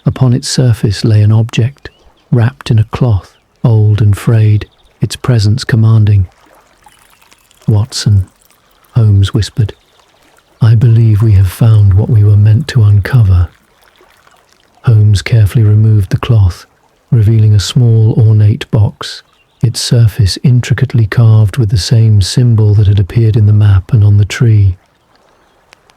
Upon its surface lay an object, wrapped in a cloth, old and frayed, its presence commanding. "Watson," Holmes whispered, "I believe we have found what we were meant to uncover." Holmes carefully removed the cloth, revealing a small ornate box, its surface intricately carved with the same symbol that had appeared in the map and on the tree.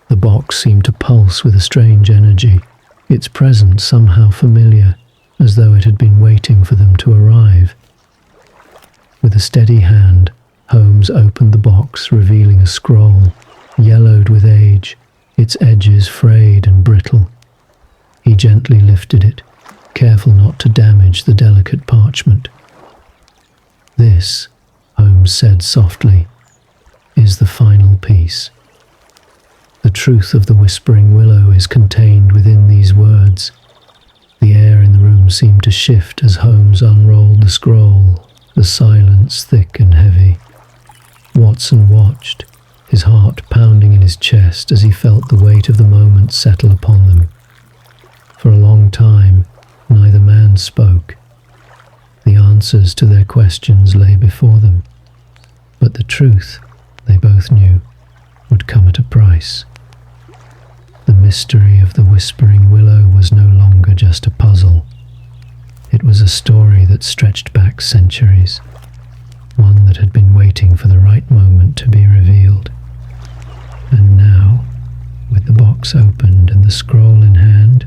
The box seemed to pulse with a strange energy, its presence somehow familiar, as though it had been waiting for them to arrive. With a steady hand, Holmes opened the box, revealing a scroll, yellowed with age, its edges frayed and brittle. He gently lifted it, careful not to damage the delicate parchment. "This," Holmes said softly, "is the final piece. The truth of the Whispering Willow is contained within these words." The air in the room seemed to shift as Holmes unrolled the scroll, the silence thick and heavy. Watson watched, his heart pounding in his chest as he felt the weight of the moment settle upon them. For a long time, neither man spoke. The answers to their questions lay before them, but the truth, they both knew, would come at a price. The mystery of the Whispering Willow was no longer just a puzzle. It was a story that stretched back centuries, one that had been waiting for the right moment to be revealed. And now, with the box opened and the scroll in hand,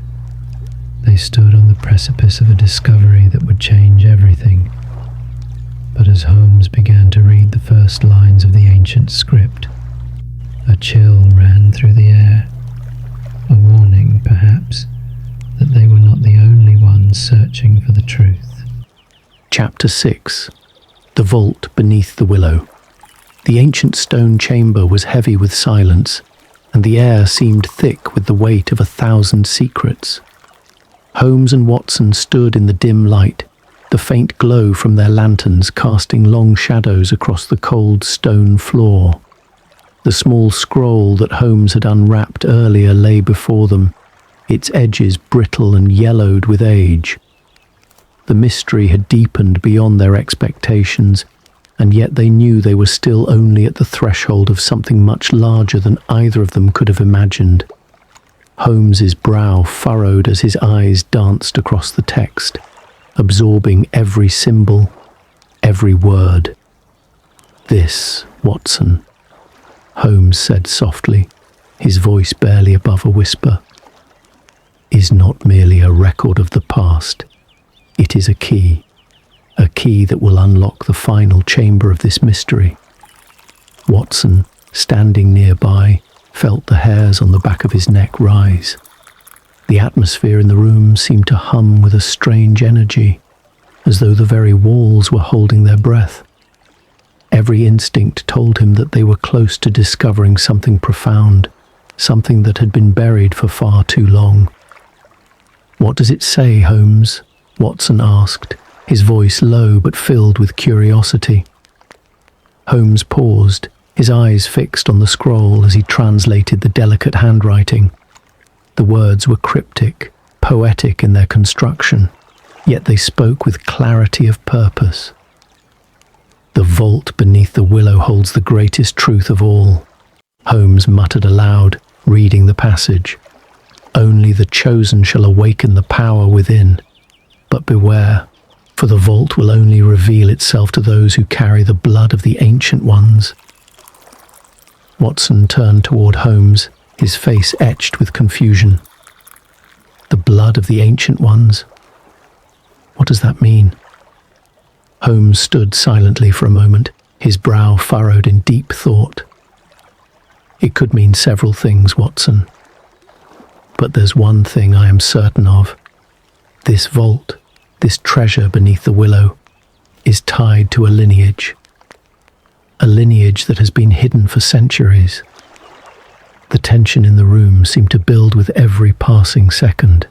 they stood on the precipice of a discovery that would change everything. But as Holmes began to read the first lines of the ancient script, a chill ran through the air, a warning, perhaps, that they were not the only ones searching for the truth. Chapter 6. The Vault Beneath the Willow. The ancient stone chamber was heavy with silence, and the air seemed thick with the weight of 1,000 secrets. Holmes and Watson stood in the dim light, the faint glow from their lanterns casting long shadows across the cold stone floor. The small scroll that Holmes had unwrapped earlier lay before them, its edges brittle and yellowed with age. The mystery had deepened beyond their expectations, and yet they knew they were still only at the threshold of something much larger than either of them could have imagined. Holmes's brow furrowed as his eyes danced across the text, absorbing every symbol, every word. "This, Watson," Holmes said softly, his voice barely above a whisper, "is not merely a record of the past. It is a key that will unlock the final chamber of this mystery." Watson, standing nearby, felt the hairs on the back of his neck rise. The atmosphere in the room seemed to hum with a strange energy, as though the very walls were holding their breath. Every instinct told him that they were close to discovering something profound, something that had been buried for far too long. "What does it say, Holmes?" Watson asked, his voice low but filled with curiosity. Holmes paused, his eyes fixed on the scroll as he translated the delicate handwriting. The words were cryptic, poetic in their construction, yet they spoke with clarity of purpose. The vault beneath the willow holds the greatest truth of all. Holmes muttered aloud, reading the passage. Only the chosen shall awaken the power within. But beware, for the vault will only reveal itself to those who carry the blood of the ancient ones. Watson turned toward Holmes, his face etched with confusion. The blood of the ancient ones? What does that mean? Holmes stood silently for a moment, his brow furrowed in deep thought. It could mean several things, Watson. But there's one thing I am certain of. This vault, this treasure beneath the willow, is tied to a lineage that has been hidden for centuries. The tension in the room seemed to build with every passing second,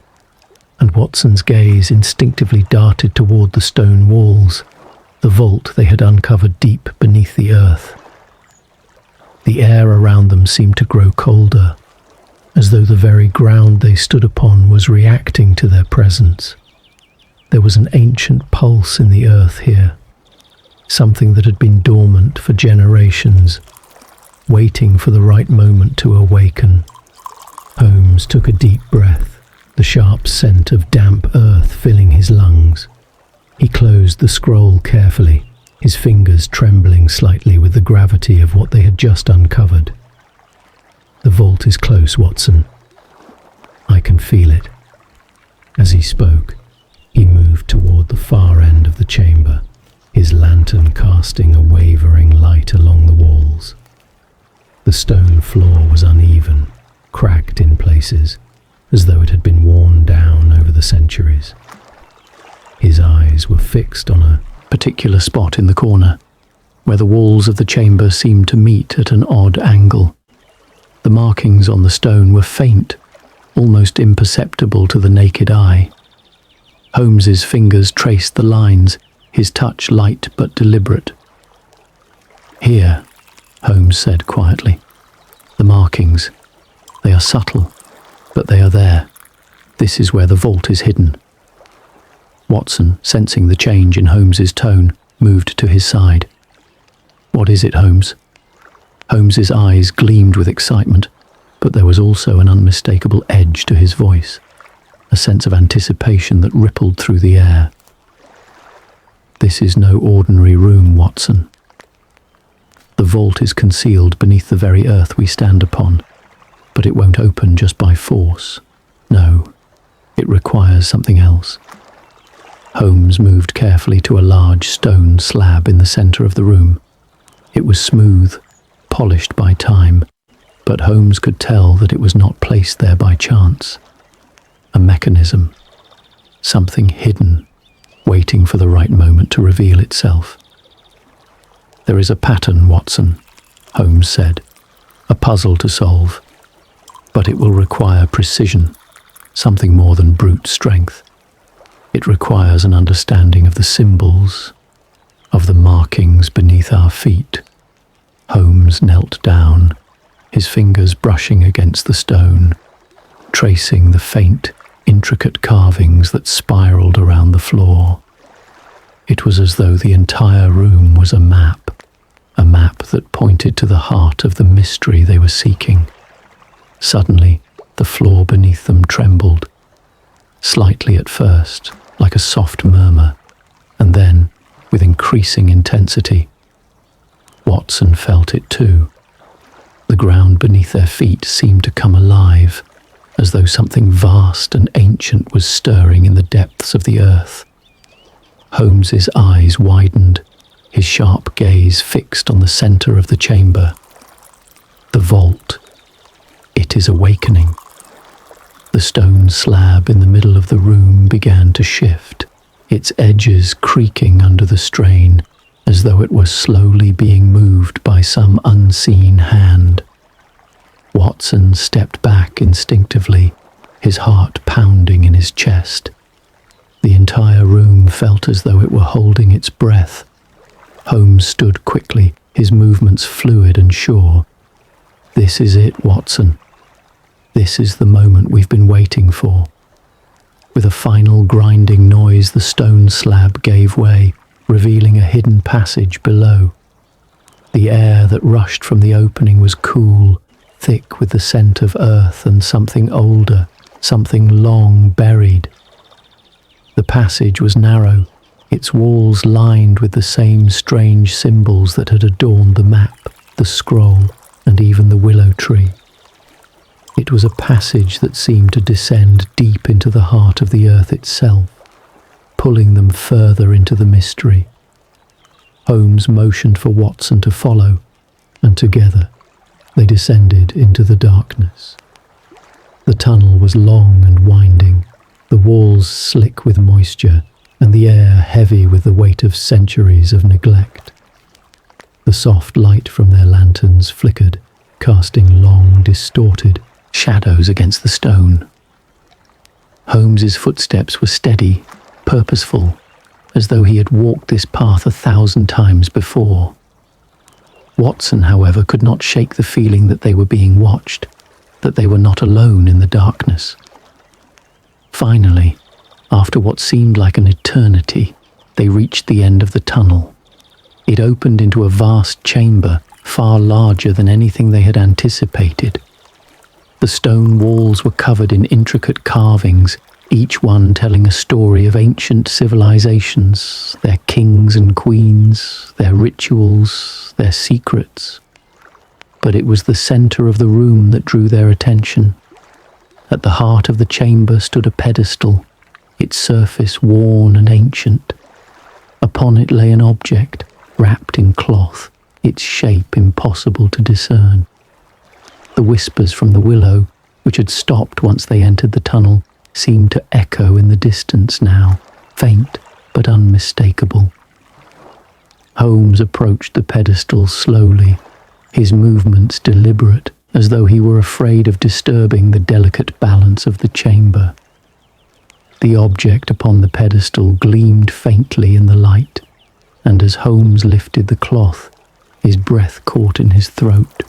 and Watson's gaze instinctively darted toward the stone walls, the vault they had uncovered deep beneath the earth. The air around them seemed to grow colder, as though the very ground they stood upon was reacting to their presence. There was an ancient pulse in the earth here, something that had been dormant for generations, waiting for the right moment to awaken. Holmes took a deep breath, the sharp scent of damp earth filling his lungs. He closed the scroll carefully, his fingers trembling slightly with the gravity of what they had just uncovered. The vault is close, Watson. I can feel it. As he spoke, he moved toward the far end of the chamber, his lantern casting a wavering light along the walls. The stone floor was uneven, cracked in places, as though it had been worn down over the centuries. His eyes were fixed on a particular spot in the corner, where the walls of the chamber seemed to meet at an odd angle. The markings on the stone were faint, almost imperceptible to the naked eye. Holmes's fingers traced the lines, his touch light but deliberate. Here, Holmes said quietly. The markings. They are subtle, but they are there. This is where the vault is hidden. Watson, sensing the change in Holmes's tone, moved to his side. What is it, Holmes? Holmes's eyes gleamed with excitement, but there was also an unmistakable edge to his voice, a sense of anticipation that rippled through the air. This is no ordinary room, Watson. The vault is concealed beneath the very earth we stand upon, but it won't open just by force. No, it requires something else. Holmes moved carefully to a large stone slab in the center of the room. It was smooth, polished by time, but Holmes could tell that it was not placed there by chance. A mechanism, something hidden, waiting for the right moment to reveal itself. There is a pattern, Watson, Holmes said, a puzzle to solve, but it will require precision, something more than brute strength. It requires an understanding of the symbols, of the markings beneath our feet. Holmes knelt down, his fingers brushing against the stone, tracing the faint, intricate carvings that spiraled around the floor. It was as though the entire room was a map that pointed to the heart of the mystery they were seeking. Suddenly, the floor beneath them trembled, slightly at first, like a soft murmur, and then, with increasing intensity. Watson felt it too. The ground beneath their feet seemed to come alive, as though something vast and ancient was stirring in the depths of the earth. Holmes's eyes widened, his sharp gaze fixed on the center of the chamber. The vault. It is awakening. The stone slab in the middle of the room began to shift, its edges creaking under the strain, as though it were slowly being moved by some unseen hand. Watson stepped back instinctively, his heart pounding in his chest. The entire room felt as though it were holding its breath. Holmes stood quickly, his movements fluid and sure. This is it, Watson. This is the moment we've been waiting for. With a final grinding noise, the stone slab gave way, revealing a hidden passage below. The air that rushed from the opening was cool, thick with the scent of earth and something older, something long buried. The passage was narrow, its walls lined with the same strange symbols that had adorned the map, the scroll, and even the willow tree. It was a passage that seemed to descend deep into the heart of the earth itself, pulling them further into the mystery. Holmes motioned for Watson to follow, and together they descended into the darkness. The tunnel was long and winding, the walls slick with moisture, and the air heavy with the weight of centuries of neglect. The soft light from their lanterns flickered, casting long, distorted shadows against the stone. Holmes's footsteps were steady, purposeful, as though he had walked this path 1,000 times before. Watson, however, could not shake the feeling that they were being watched, that they were not alone in the darkness. Finally, after what seemed like an eternity, they reached the end of the tunnel. It opened into a vast chamber, far larger than anything they had anticipated. The stone walls were covered in intricate carvings, each one telling a story of ancient civilizations, their kings and queens, their rituals, their secrets. But it was the center of the room that drew their attention. At the heart of the chamber stood a pedestal, its surface worn and ancient. Upon it lay an object, wrapped in cloth, its shape impossible to discern. The whispers from the willow, which had stopped once they entered the tunnel, seemed to echo in the distance now, faint but unmistakable. Holmes approached the pedestal slowly, his movements deliberate, as though he were afraid of disturbing the delicate balance of the chamber. The object upon the pedestal gleamed faintly in the light, and as Holmes lifted the cloth, his breath caught in his throat.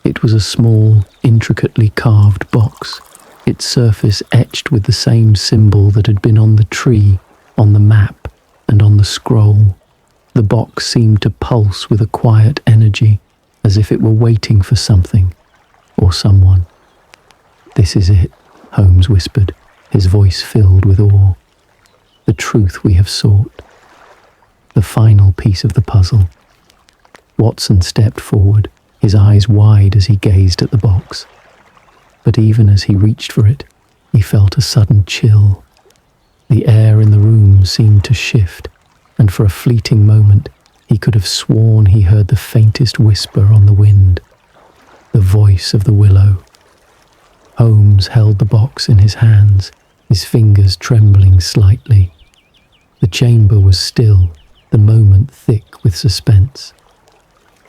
It was a small, intricately carved box, its surface etched with the same symbol that had been on the tree, on the map, and on the scroll. The box seemed to pulse with a quiet energy, as if it were waiting for something, or someone. "This is it," Holmes whispered, his voice filled with awe. "The truth we have sought. The final piece of the puzzle." Watson stepped forward, his eyes wide as he gazed at the box. But even as he reached for it, he felt a sudden chill. The air in the room seemed to shift, and for a fleeting moment he could have sworn he heard the faintest whisper on the wind, the voice of the willow. Holmes held the box in his hands, his fingers trembling slightly. The chamber was still, the moment thick with suspense.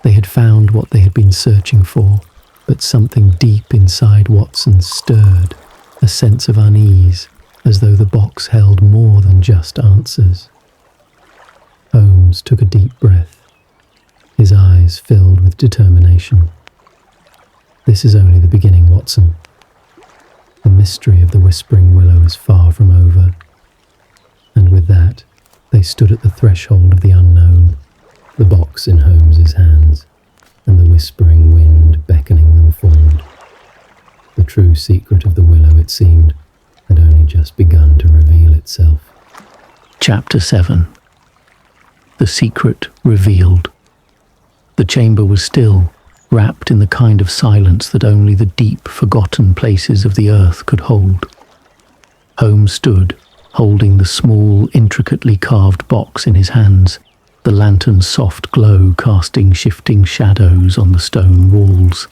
They had found what they had been searching for, but something deep inside Watson stirred, a sense of unease, as though the box held more than just answers. Holmes took a deep breath, his eyes filled with determination. "This is only the beginning, Watson. The mystery of the Whispering Willow is far from over." And with that, they stood at the threshold of the unknown, the box in Holmes's hands, and the whispering wind beckoning them forward. The true secret of the willow, it seemed, had only just begun to reveal itself. Chapter 7. The secret revealed. The chamber was still, wrapped in the kind of silence that only the deep, forgotten places of the earth could hold. Holmes stood, holding the small, intricately carved box in his hands, the lantern's soft glow casting shifting shadows on the stone walls.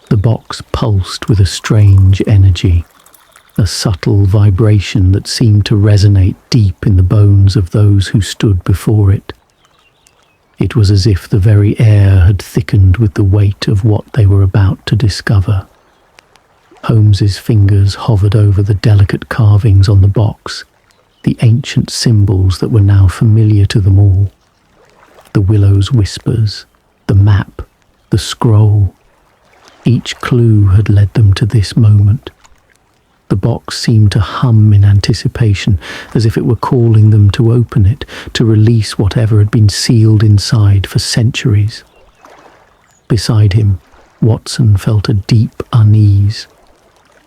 The box pulsed with a strange energy, a subtle vibration that seemed to resonate deep in the bones of those who stood before it. It was as if the very air had thickened with the weight of what they were about to discover. Holmes's fingers hovered over the delicate carvings on the box, the ancient symbols that were now familiar to them all. The willow's whispers, the map, the scroll. Each clue had led them to this moment. The box seemed to hum in anticipation, as if it were calling them to open it, to release whatever had been sealed inside for centuries. Beside him, Watson felt a deep unease.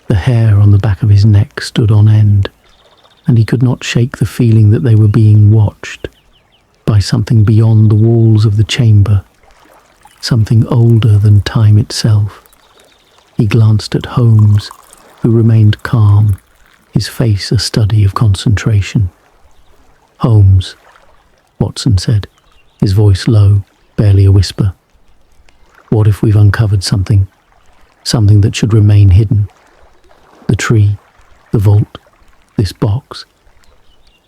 The hair on the back of his neck stood on end, and he could not shake the feeling that they were being watched by something beyond the walls of the chamber, something older than time itself. He glanced at Holmes, who remained calm, his face a study of concentration. "Holmes," Watson said, his voice low, barely a whisper. "What if we've uncovered something that should remain hidden? The tree, the vault, this box.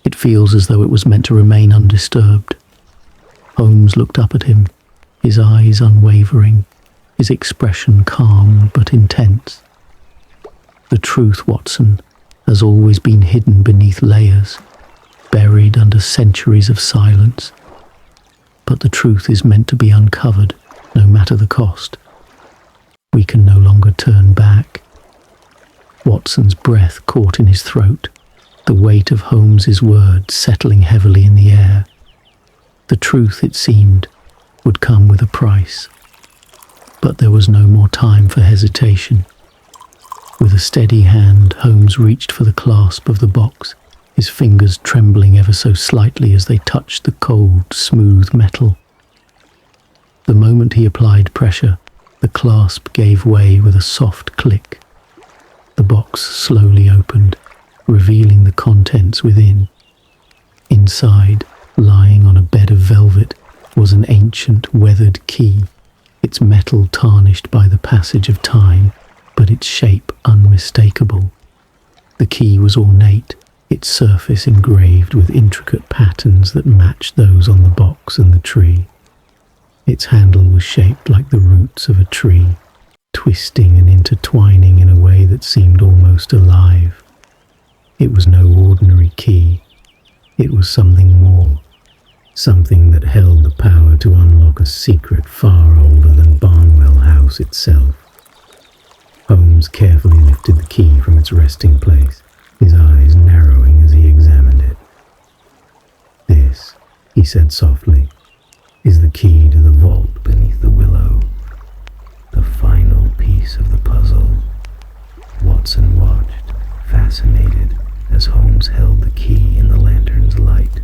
It feels as though it was meant to remain undisturbed." Holmes looked up at him, his eyes unwavering, his expression calm but intense. "The truth, Watson, has always been hidden beneath layers, buried under centuries of silence. But the truth is meant to be uncovered, no matter the cost. We can no longer turn back." Watson's breath caught in his throat, the weight of Holmes's words settling heavily in the air. The truth, it seemed, would come with a price. But there was no more time for hesitation. With a steady hand, Holmes reached for the clasp of the box, his fingers trembling ever so slightly as they touched the cold, smooth metal. The moment he applied pressure, the clasp gave way with a soft click. The box slowly opened, revealing the contents within. Inside, lying on a bed of velvet, was an ancient, weathered key, its metal tarnished by the passage of time, but its shape unmistakable. The key was ornate, its surface engraved with intricate patterns that matched those on the box and the tree. Its handle was shaped like the roots of a tree, twisting and intertwining in a way that seemed almost alive. It was no ordinary key. It was something more, something that held the power to unlock a secret far older than Barnwell House itself. Holmes carefully lifted the key from its resting place, his eyes narrowing as he examined it. "This," he said softly, "is the key to the vault beneath the willow. The final piece of the puzzle." Watson watched, fascinated, as Holmes held the key in the lantern's light.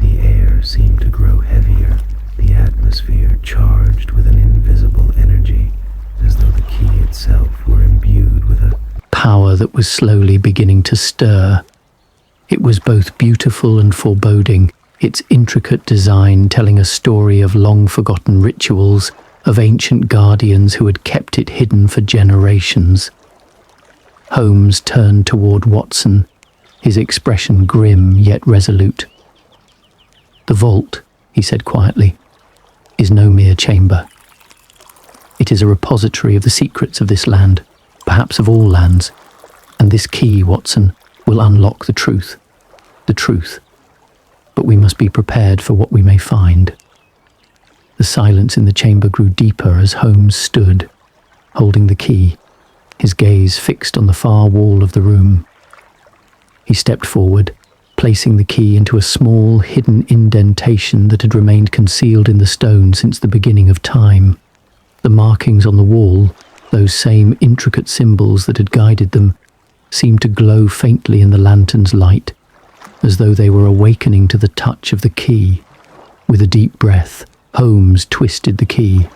The air seemed to grow heavier, the atmosphere charged with an invisible energy, as though the key itself were imbued with a power that was slowly beginning to stir. It was both beautiful and foreboding, its intricate design telling a story of long-forgotten rituals, of ancient guardians who had kept it hidden for generations. Holmes turned toward Watson, his expression grim yet resolute. "The vault," he said quietly, "is no mere chamber. It is a repository of the secrets of this land, perhaps of all lands, and this key, Watson, will unlock the truth. But we must be prepared for what we may find." The silence in the chamber grew deeper as Holmes stood, holding the key, his gaze fixed on the far wall of the room. He stepped forward, placing the key into a small, hidden indentation that had remained concealed in the stone since the beginning of time. The markings on the wall, those same intricate symbols that had guided them, seemed to glow faintly in the lantern's light, as though they were awakening to the touch of the key. With a deep breath, Holmes twisted the key.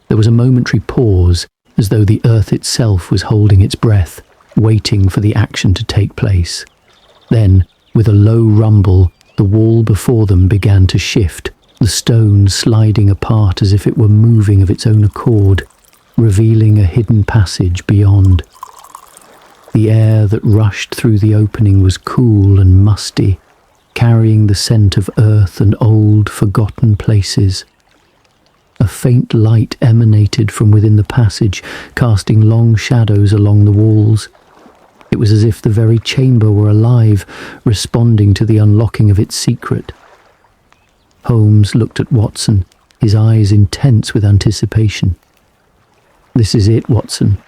There was a momentary pause, as though the earth itself was holding its breath, waiting for the action to take place. Then, with a low rumble, the wall before them began to shift, the stone sliding apart as if it were moving of its own accord, revealing a hidden passage beyond. The air that rushed through the opening was cool and musty, carrying the scent of earth and old, forgotten places. A faint light emanated from within the passage, casting long shadows along the walls. It was as if the very chamber were alive, responding to the unlocking of its secret. Holmes looked at Watson, his eyes intense with anticipation. "This is it, Watson.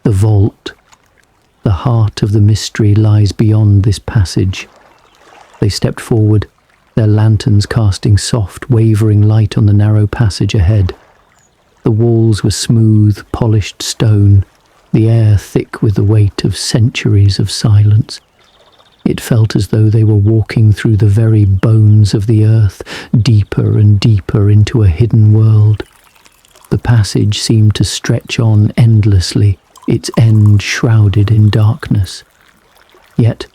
The vault. The heart of the mystery lies beyond this passage. They stepped forward, their lanterns casting soft, wavering light on the narrow passage ahead. The walls were smooth, polished stone, the air thick with the weight of centuries of silence. It felt as though they were walking through the very bones of the earth, deeper and deeper into a hidden world. The passage seemed to stretch on endlessly, its end shrouded in darkness. Yet,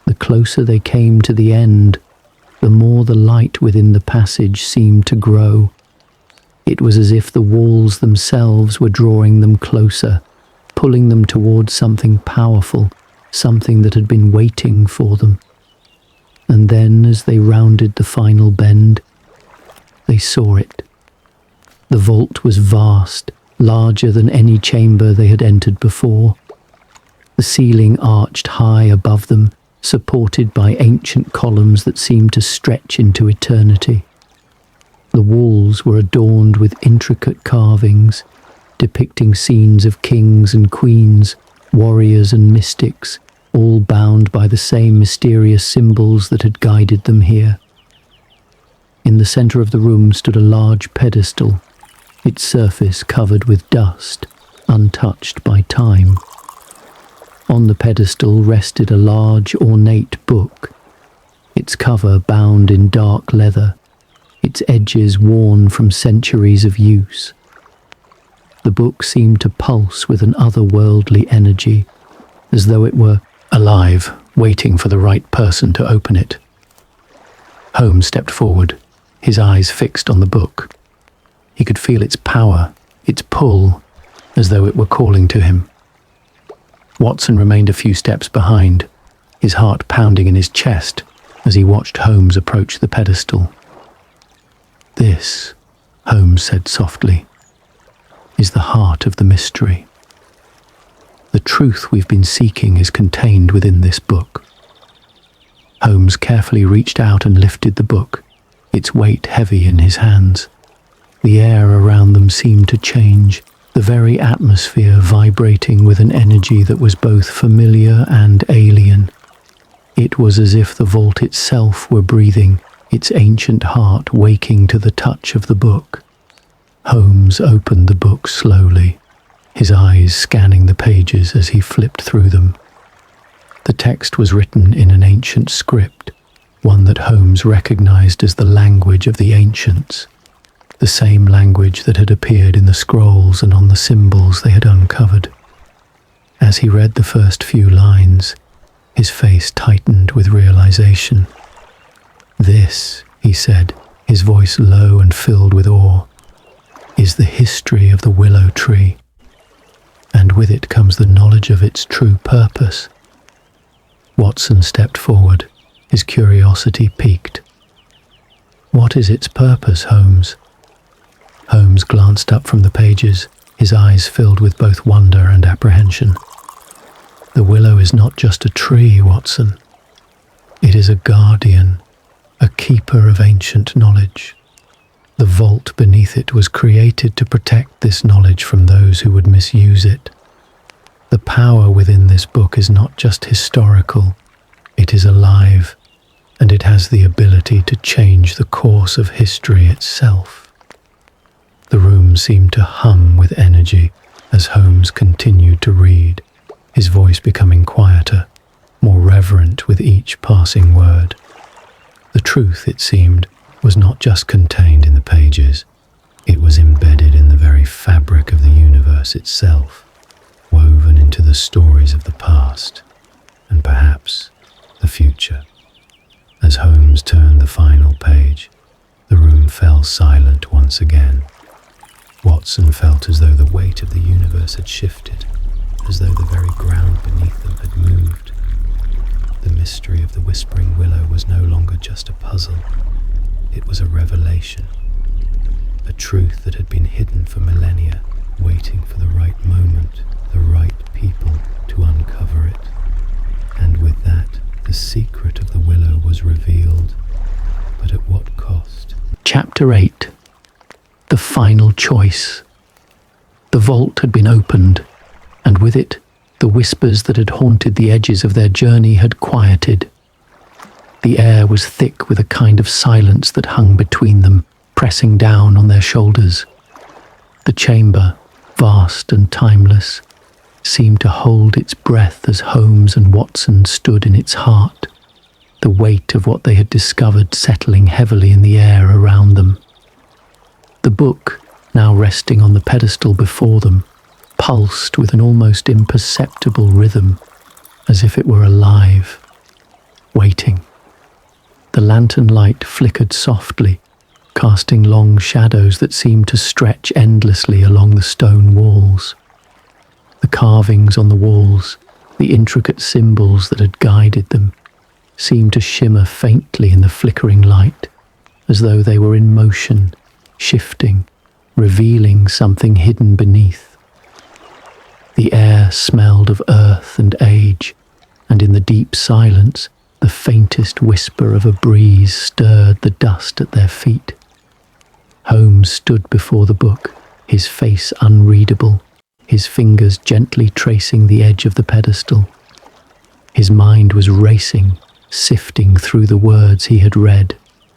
the closer they came to the end, the more the light within the passage seemed to grow. It was as if the walls themselves were drawing them closer, pulling them towards something powerful, something that had been waiting for them. And then, as they rounded the final bend, they saw it. The vault was vast, larger than any chamber they had entered before. The ceiling arched high above them, supported by ancient columns that seemed to stretch into eternity. The walls were adorned with intricate carvings, depicting scenes of kings and queens, warriors and mystics, all bound by the same mysterious symbols that had guided them here. In the center of the room stood a large pedestal, its surface covered with dust, untouched by time. On the pedestal rested a large, ornate book, its cover bound in dark leather, its edges worn from centuries of use. The book seemed to pulse with an otherworldly energy, as though it were alive, waiting for the right person to open it. Holmes stepped forward, his eyes fixed on the book. He could feel its power, its pull, as though it were calling to him. Watson remained a few steps behind, his heart pounding in his chest as he watched Holmes approach the pedestal. "This," Holmes said softly, "is the heart of the mystery. The truth we've been seeking is contained within this book." Holmes carefully reached out and lifted the book, its weight heavy in his hands. The air around them seemed to change, the very atmosphere vibrating with an energy that was both familiar and alien. It was as if the vault itself were breathing, its ancient heart waking to the touch of the book. Holmes opened the book slowly, his eyes scanning the pages as he flipped through them. The text was written in an ancient script, one that Holmes recognized as the language of the ancients, the same language that had appeared in the scrolls and on the symbols they had uncovered. As he read the first few lines, his face tightened with realization. "This," he said, his voice low and filled with awe, "is the history of the willow tree, and with it comes the knowledge of its true purpose." Watson stepped forward, his curiosity piqued. "What is its purpose, Holmes?" Holmes glanced up from the pages, his eyes filled with both wonder and apprehension. "The willow is not just a tree, Watson. It is a guardian, a keeper of ancient knowledge. The vault beneath it was created to protect this knowledge from those who would misuse it. The power within this book is not just historical, it is alive, and it has the ability to change the course of history itself." The room seemed to hum with energy as Holmes continued to read, his voice becoming quieter, more reverent with each passing word. The truth, it seemed, was not just contained in the pages, it was embedded in the very fabric of the universe itself, woven into the stories of the past, and perhaps the future. As Holmes turned the final page, the room fell silent once again. Watson felt as though the weight of the universe had shifted, as though the very ground beneath them had moved. The mystery of the Whispering Willow was no longer just a puzzle, it was a revelation, a truth that had been hidden for millennia, waiting for the right moment, the right people to uncover it. And with that, the secret of the willow was revealed, but at what cost? Chapter 8. The final choice. The vault had been opened, and with it, The whispers that had haunted the edges of their journey had quieted. The air was thick with a kind of silence that hung between them, pressing down on their shoulders. The chamber, vast and timeless, seemed to hold its breath as Holmes and Watson stood in its heart, the weight of what they had discovered settling heavily in the air around them. The book, now resting on the pedestal before them, pulsed with an almost imperceptible rhythm, as if it were alive, waiting. The lantern light flickered softly, casting long shadows that seemed to stretch endlessly along the stone walls. The carvings on the walls, the intricate symbols that had guided them, seemed to shimmer faintly in the flickering light, as though they were in motion, shifting, revealing something hidden beneath. The air smelled of earth and age, and in the deep silence, the faintest whisper of a breeze stirred the dust at their feet. Holmes stood before the book, his face unreadable, his fingers gently tracing the edge of the pedestal. His mind was racing, sifting through the words he had read,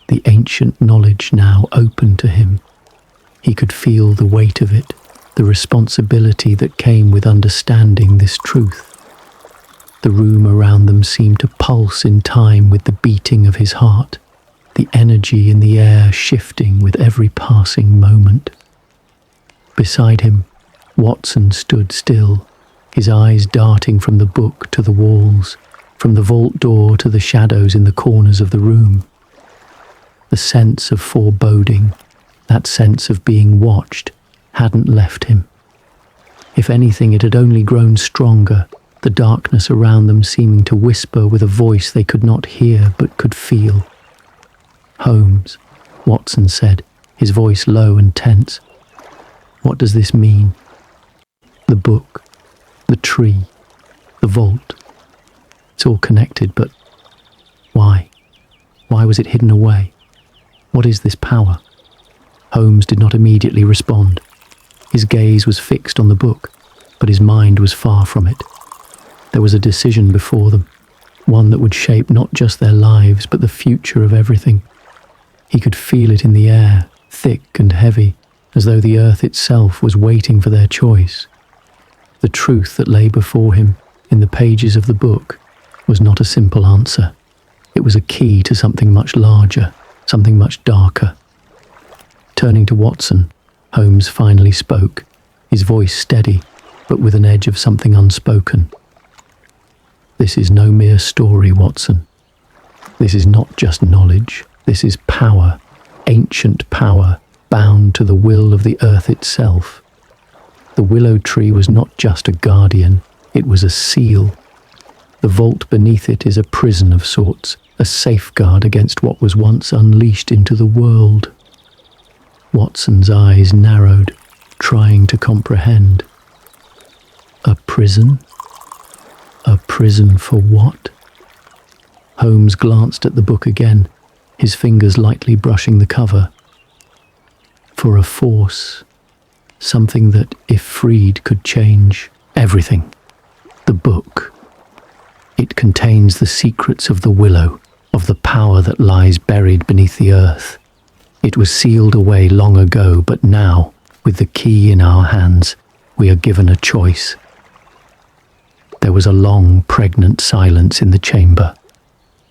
the ancient knowledge now open to him. He could feel the weight of it, the responsibility that came with understanding this truth. The room around them seemed to pulse in time with the beating of his heart, the energy in the air shifting with every passing moment. Beside him, Watson stood still, his eyes darting from the book to the walls, from the vault door to the shadows in the corners of the room. The sense of foreboding, that sense of being watched, hadn't left him. If anything, it had only grown stronger, the darkness around them seeming to whisper with a voice they could not hear but could feel. "Holmes," Watson said, his voice low and tense. "What does this mean? The book, the tree, the vault. It's all connected, but why? Why was it hidden away? What is this power?" Holmes did not immediately respond. His gaze was fixed on the book, but his mind was far from it. There was a decision before them, one that would shape not just their lives, but the future of everything. He could feel it in the air, thick and heavy, as though the earth itself was waiting for their choice. The truth that lay before him, in the pages of the book, was not a simple answer. It was a key to something much larger, something much darker. Turning to Watson, Holmes finally spoke, his voice steady, but with an edge of something unspoken. "This is no mere story, Watson. This is not just knowledge. This is power, ancient power, bound to the will of the earth itself. The willow tree was not just a guardian, it was a seal. The vault beneath it is a prison of sorts, a safeguard against what was once unleashed into the world." Watson's eyes narrowed, trying to comprehend. A prison? A prison for what? Holmes glanced at the book again, his fingers lightly brushing the cover. For a force, something that, if freed, could change everything. The book. It contains the secrets of the willow, of the power that lies buried beneath the earth. It was sealed away long ago, but now, with the key in our hands, we are given a choice. There was a long, pregnant silence in the chamber.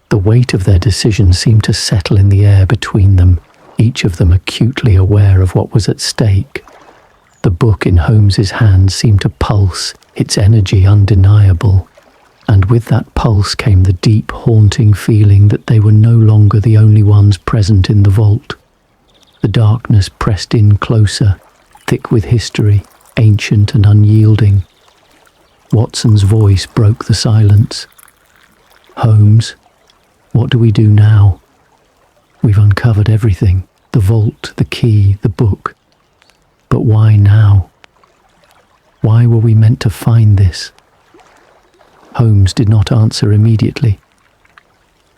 The weight of their decision seemed to settle in the air between them, each of them acutely aware of what was at stake. The book in Holmes's hand seemed to pulse, its energy undeniable, and with that pulse came the deep, haunting feeling that they were no longer the only ones present in the vault. The darkness pressed in closer, thick with history, ancient and unyielding. Watson's voice broke the silence. "Holmes, what do we do now? We've uncovered everything, the vault, the key, the book. But why now? Why were we meant to find this?" Holmes did not answer immediately.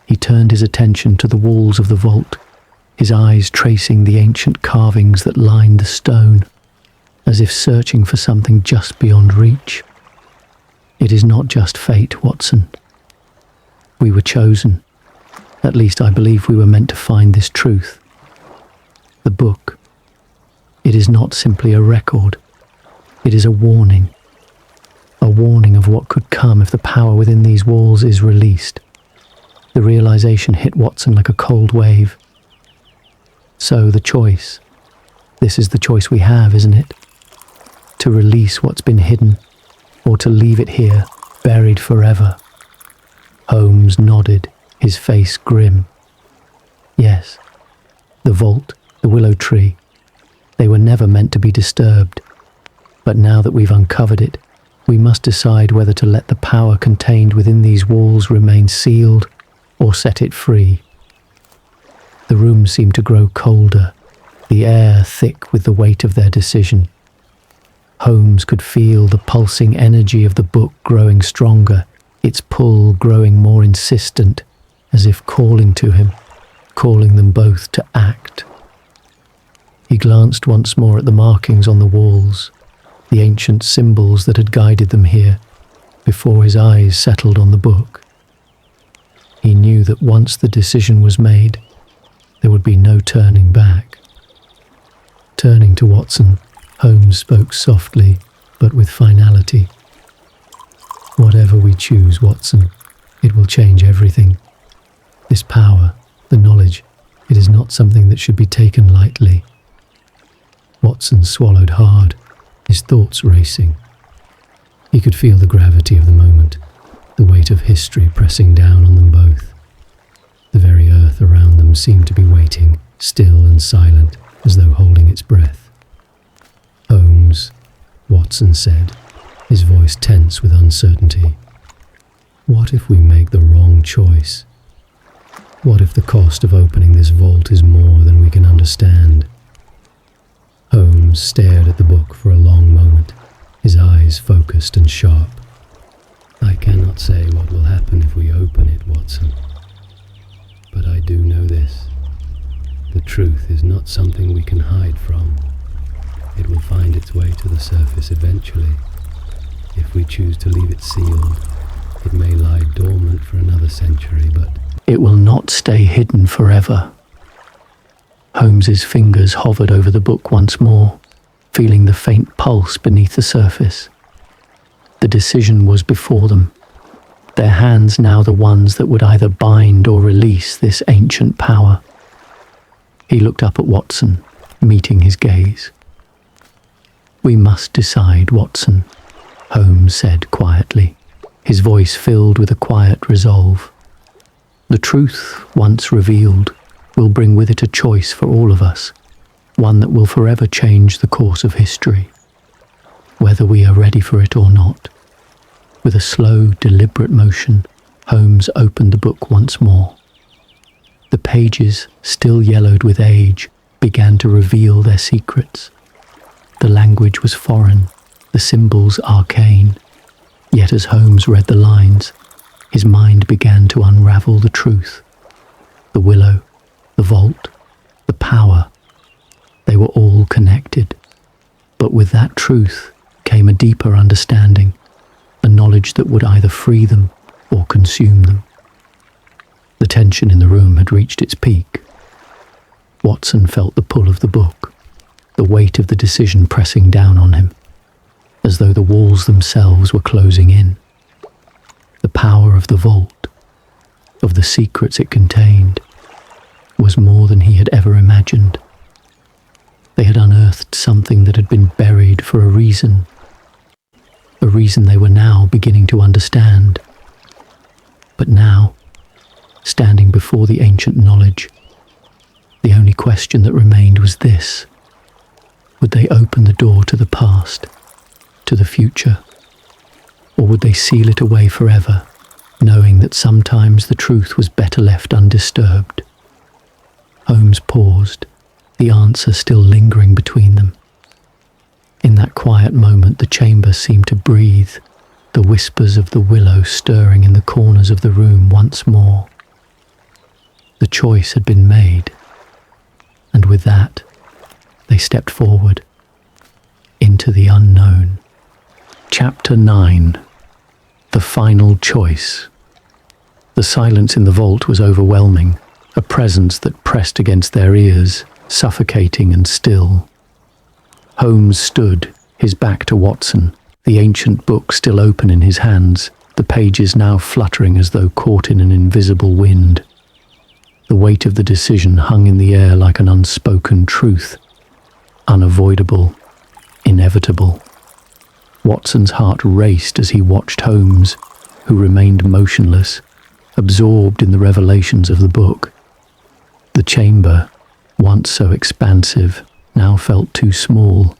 He turned his attention to the walls of the vault, his eyes tracing the ancient carvings that lined the stone, as if searching for something just beyond reach. It is not just fate, Watson. We were chosen. At least I believe we were meant to find this truth. The book. It is not simply a record. It is a warning. A warning of what could come if the power within these walls is released. The realization hit Watson like a cold wave. So the choice. This is the choice we have, isn't it? To release what's been hidden, or to leave it here, buried forever. Holmes nodded, his face grim. Yes, the vault, the willow tree, they were never meant to be disturbed. But now that we've uncovered it, we must decide whether to let the power contained within these walls remain sealed or set it free. The room seemed to grow colder, the air thick with the weight of their decision. Holmes could feel the pulsing energy of the book growing stronger, its pull growing more insistent, as if calling to him, calling them both to act. He glanced once more at the markings on the walls, the ancient symbols that had guided them here, before his eyes settled on the book. He knew that once the decision was made, there would be no turning back. Turning to Watson, Holmes spoke softly, but with finality. Whatever we choose, Watson, it will change everything. This power, the knowledge, it is not something that should be taken lightly. Watson swallowed hard, his thoughts racing. He could feel the gravity of the moment, the weight of history pressing down on them both. The very earth around them seemed to be waiting, still and silent, as though holding its breath. Holmes, Watson said, his voice tense with uncertainty. What if we make the wrong choice? What if the cost of opening this vault is more than we can understand? Holmes stared at the book for a long moment, his eyes focused and sharp. I cannot say what will happen if we open it, Watson. But I do know this. The truth is not something we can hide from. It will find its way to the surface eventually. If we choose to leave it sealed, it may lie dormant for another century, but it will not stay hidden forever. Holmes's fingers hovered over the book once more, feeling the faint pulse beneath the surface. The decision was before them, their hands now the ones that would either bind or release this ancient power. He looked up at Watson, meeting his gaze. We must decide, Watson, Holmes said quietly, his voice filled with a quiet resolve. The truth, once revealed, will bring with it a choice for all of us, one that will forever change the course of history, whether we are ready for it or not. With a slow, deliberate motion, Holmes opened the book once more. The pages, still yellowed with age, began to reveal their secrets. The language was foreign, the symbols arcane. Yet as Holmes read the lines, his mind began to unravel the truth. The willow, the vault, the power, they were all connected. But with that truth came a deeper understanding, a knowledge that would either free them or consume them. The tension in the room had reached its peak. Watson felt the pull of the book, the weight of the decision pressing down on him, as though the walls themselves were closing in. The power of the vault, of the secrets it contained, was more than he had ever imagined. They had unearthed something that had been buried for a reason they were now beginning to understand. But now, standing before the ancient knowledge, the only question that remained was this: would they open the door to the past, to the future, or would they seal it away forever, knowing that sometimes the truth was better left undisturbed? Holmes paused, the answer still lingering between them. In that quiet moment, the chamber seemed to breathe, the whispers of the willow stirring in the corners of the room once more. The choice had been made, and with that, they stepped forward, into the unknown. Chapter 9. The final choice. The silence in the vault was overwhelming, a presence that pressed against their ears, suffocating and still. Holmes stood, his back to Watson, the ancient book still open in his hands, the pages now fluttering as though caught in an invisible wind. The weight of the decision hung in the air like an unspoken truth, unavoidable, inevitable. Watson's heart raced as he watched Holmes, who remained motionless, absorbed in the revelations of the book. The chamber, once so expansive, now felt too small,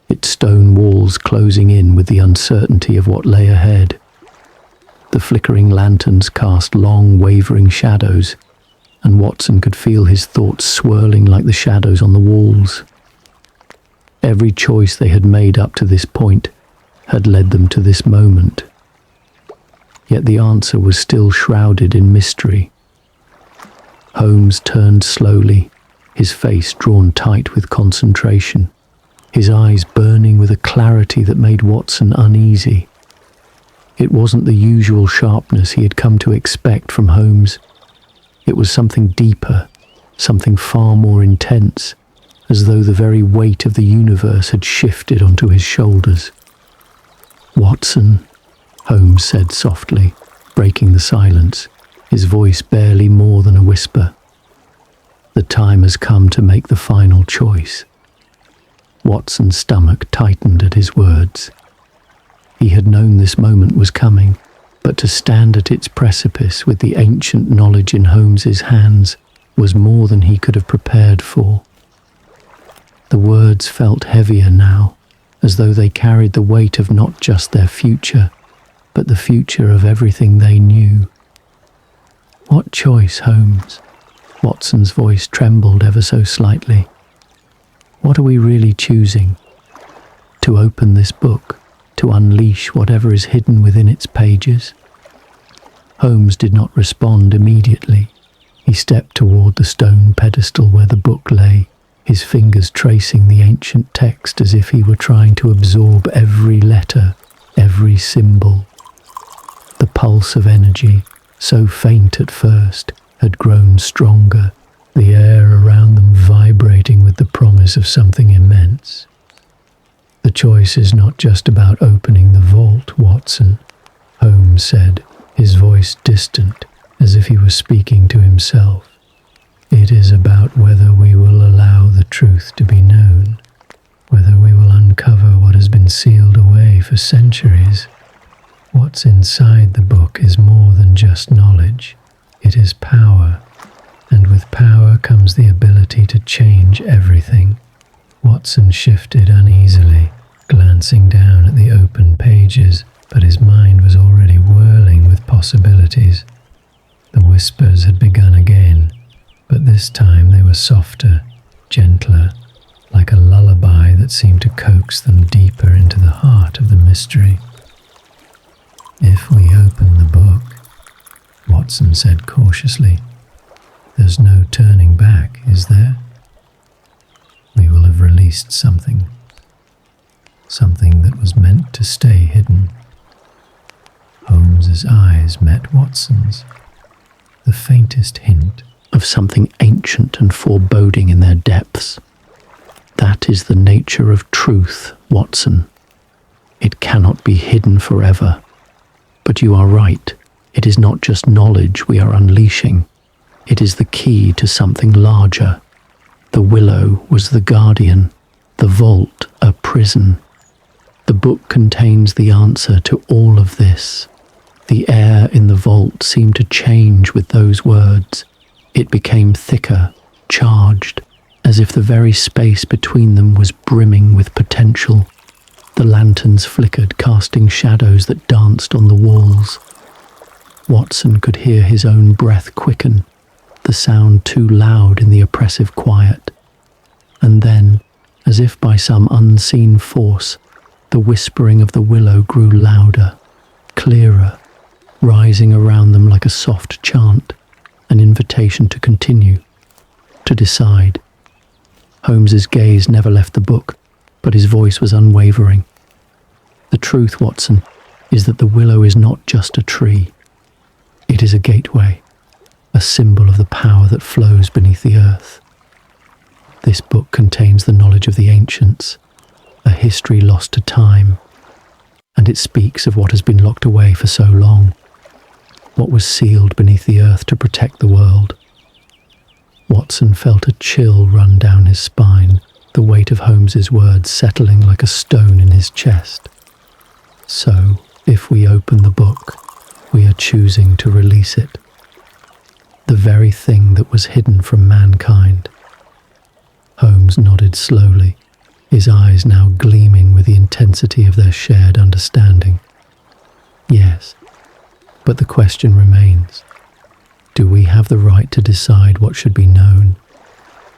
its stone walls closing in with the uncertainty of what lay ahead. The flickering lanterns cast long, wavering shadows, and Watson could feel his thoughts swirling like the shadows on the walls. Every choice they had made up to this point had led them to this moment. Yet the answer was still shrouded in mystery. Holmes turned slowly, his face drawn tight with concentration, his eyes burning with a clarity that made Watson uneasy. It wasn't the usual sharpness he had come to expect from Holmes. It was something deeper, something far more intense, as though the very weight of the universe had shifted onto his shoulders. "Watson," Holmes said softly, breaking the silence, his voice barely more than a whisper. "The time has come to make the final choice." Watson's stomach tightened at his words. He had known this moment was coming, but to stand at its precipice with the ancient knowledge in Holmes's hands was more than he could have prepared for. The words felt heavier now, as though they carried the weight of not just their future, but the future of everything they knew. "What choice, Holmes?" Watson's voice trembled ever so slightly. "What are we really choosing? To open this book, to unleash whatever is hidden within its pages?" Holmes did not respond immediately. He stepped toward the stone pedestal where the book lay, his fingers tracing the ancient text as if he were trying to absorb every letter, every symbol. The pulse of energy, so faint at first, had grown stronger, the air around them vibrating with the promise of something immense. "The choice is not just about opening the vault, Watson," Holmes said, his voice distant, as if he were speaking to himself. "It is about whether we will allow the truth to be known, whether we will uncover what has been sealed away for centuries. What's inside the book is more than just knowledge. It is power, and with power comes the ability to change everything." Watson shifted uneasily, glancing down at the open pages, but his mind was already whirling with possibilities. The whispers had begun again, but this time they were softer, gentler, like a lullaby that seemed to coax them deeper into the heart of the mystery. "If we open the book," Watson said cautiously, "there's no turning back, is there? We will have released something that was meant to stay hidden." Holmes's eyes met Watson's, the faintest hint of something ancient and foreboding in their depths. "That is the nature of truth, Watson. It cannot be hidden forever. But you are right. It is not just knowledge we are unleashing. It is the key to something larger. The willow was the guardian, the vault a prison. The book contains the answer to all of this." The air in the vault seemed to change with those words. It became thicker, charged, as if the very space between them was brimming with potential. The lanterns flickered, casting shadows that danced on the walls. Watson could hear his own breath quicken, the sound too loud in the oppressive quiet. And then, as if by some unseen force, the whispering of the willow grew louder, clearer, rising around them like a soft chant, an invitation to continue, to decide. Holmes's gaze never left the book, but his voice was unwavering. "The truth, Watson, is that the willow is not just a tree. It is a gateway, a symbol of the power that flows beneath the earth. This book contains the knowledge of the ancients, a history lost to time, and it speaks of what has been locked away for so long, what was sealed beneath the earth to protect the world. Watson felt a chill run down his spine, the weight of Holmes's words settling like a stone in his chest. So, if we open the book, we are choosing to release it. The very thing that was hidden from mankind. Holmes nodded slowly, his eyes now gleaming with the intensity of their shared understanding. Yes, but the question remains. Do we have the right to decide what should be known?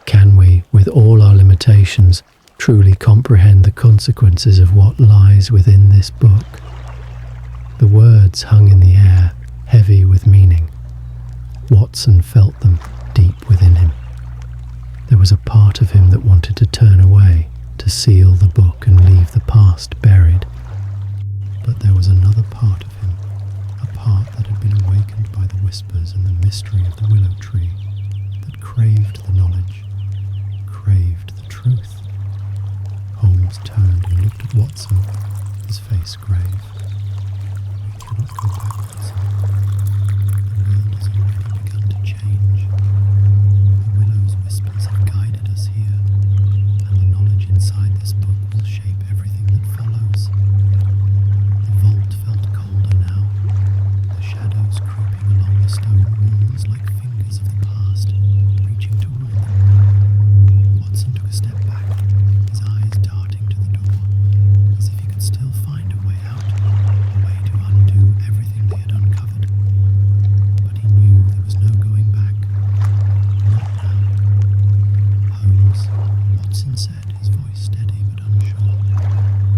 Can we, with all our limitations, truly comprehend the consequences of what lies within this book? The words hung in the air, heavy with meaning. Watson felt them deep within him. There was a part of him that wanted to turn away, to seal the book and leave the past buried. But there was another part of him, a part that had been awakened by the whispers and the mystery of the willow tree, that craved the knowledge, craved the truth. Holmes turned and looked at Watson, his face grave. We cannot go back, Watson. The world has already begun to change. The willow's whispers have guided us here, and the knowledge inside this book will shape everything that follows. The vault felt colder now, the shadows creeping along the stone walls like fingers of the past, reaching toward them. Watson took a step back, his eyes darting to the door, as if he could still find a way out, a way to undo everything they had uncovered. But he knew there was no going back. Not now. Holmes, Watson said, his voice steady but unsure.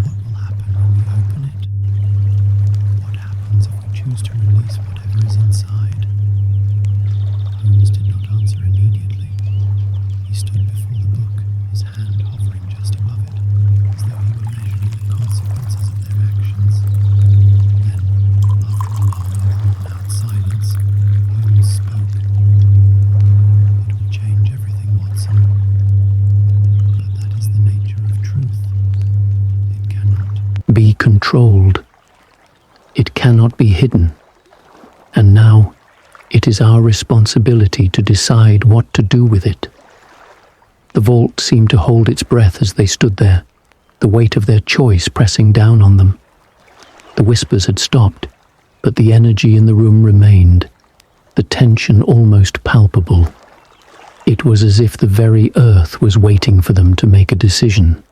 What will happen when we open it? What happens if we choose to release whatever is inside? Holmes did not answer immediately. He stood before the book, his hand hovering just above it, as though he were measuring the consequences of their actions. Then, after a long, drawn-out silence, Holmes spoke. It will change everything, Watson. But that is the nature of truth. It cannot be controlled. It cannot be hidden. And now, it is our responsibility to decide what to do with it. The vault seemed to hold its breath as they stood there, the weight of their choice pressing down on them. The whispers had stopped, but the energy in the room remained, the tension almost palpable. It was as if the very earth was waiting for them to make a decision.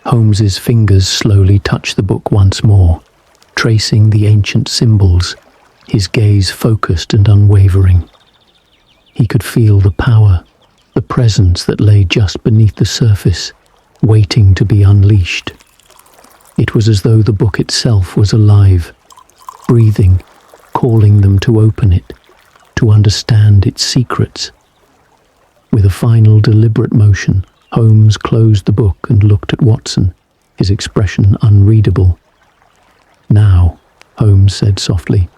Holmes's fingers slowly touched the book once more, tracing the ancient symbols, his gaze focused and unwavering. He could feel the power, the presence that lay just beneath the surface, waiting to be unleashed. It was as though the book itself was alive, breathing, calling them to open it, to understand its secrets. With a final deliberate motion, Holmes closed the book and looked at Watson, his expression unreadable. Now, Holmes said softly,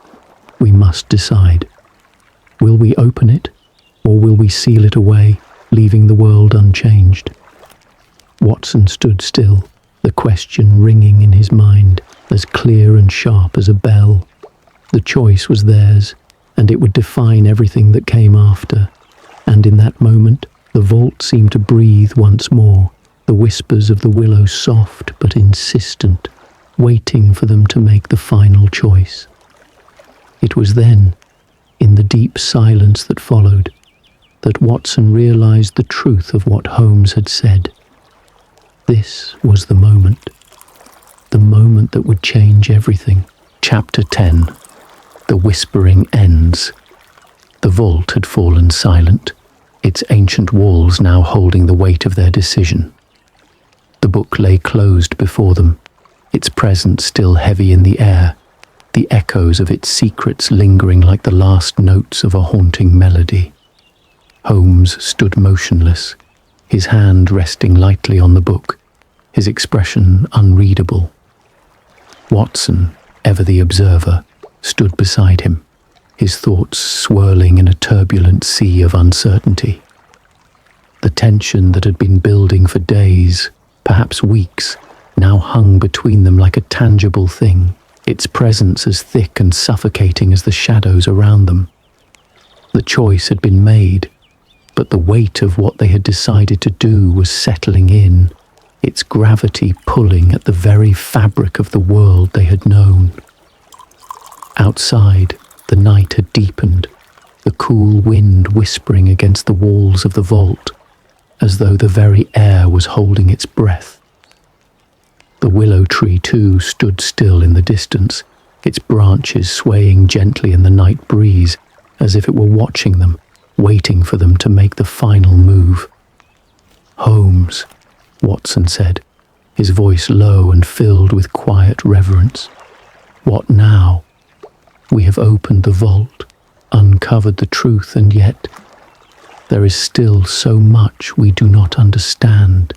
we must decide. Will we open it, or will we seal it away, leaving the world unchanged? Watson stood still, the question ringing in his mind, as clear and sharp as a bell. The choice was theirs, and it would define everything that came after. And in that moment, the vault seemed to breathe once more, the whispers of the willow soft but insistent, waiting for them to make the final choice. It was then, in the deep silence that followed, that Watson realized the truth of what Holmes had said. This was the moment that would change everything. Chapter 10. The whispering ends. The vault had fallen silent, its ancient walls now holding the weight of their decision. The book lay closed before them, its presence still heavy in the air, the echoes of its secrets lingering like the last notes of a haunting melody. Holmes stood motionless, his hand resting lightly on the book, his expression unreadable. Watson, ever the observer, stood beside him, his thoughts swirling in a turbulent sea of uncertainty. The tension that had been building for days, perhaps weeks, now hung between them like a tangible thing, its presence as thick and suffocating as the shadows around them. The choice had been made, but the weight of what they had decided to do was settling in, its gravity pulling at the very fabric of the world they had known. Outside, the night had deepened, the cool wind whispering against the walls of the vault, as though the very air was holding its breath. The willow tree, too, stood still in the distance, its branches swaying gently in the night breeze, as if it were watching them, waiting for them to make the final move. "Holmes," Watson said, his voice low and filled with quiet reverence. "What now? We have opened the vault, uncovered the truth, and yet there is still so much we do not understand."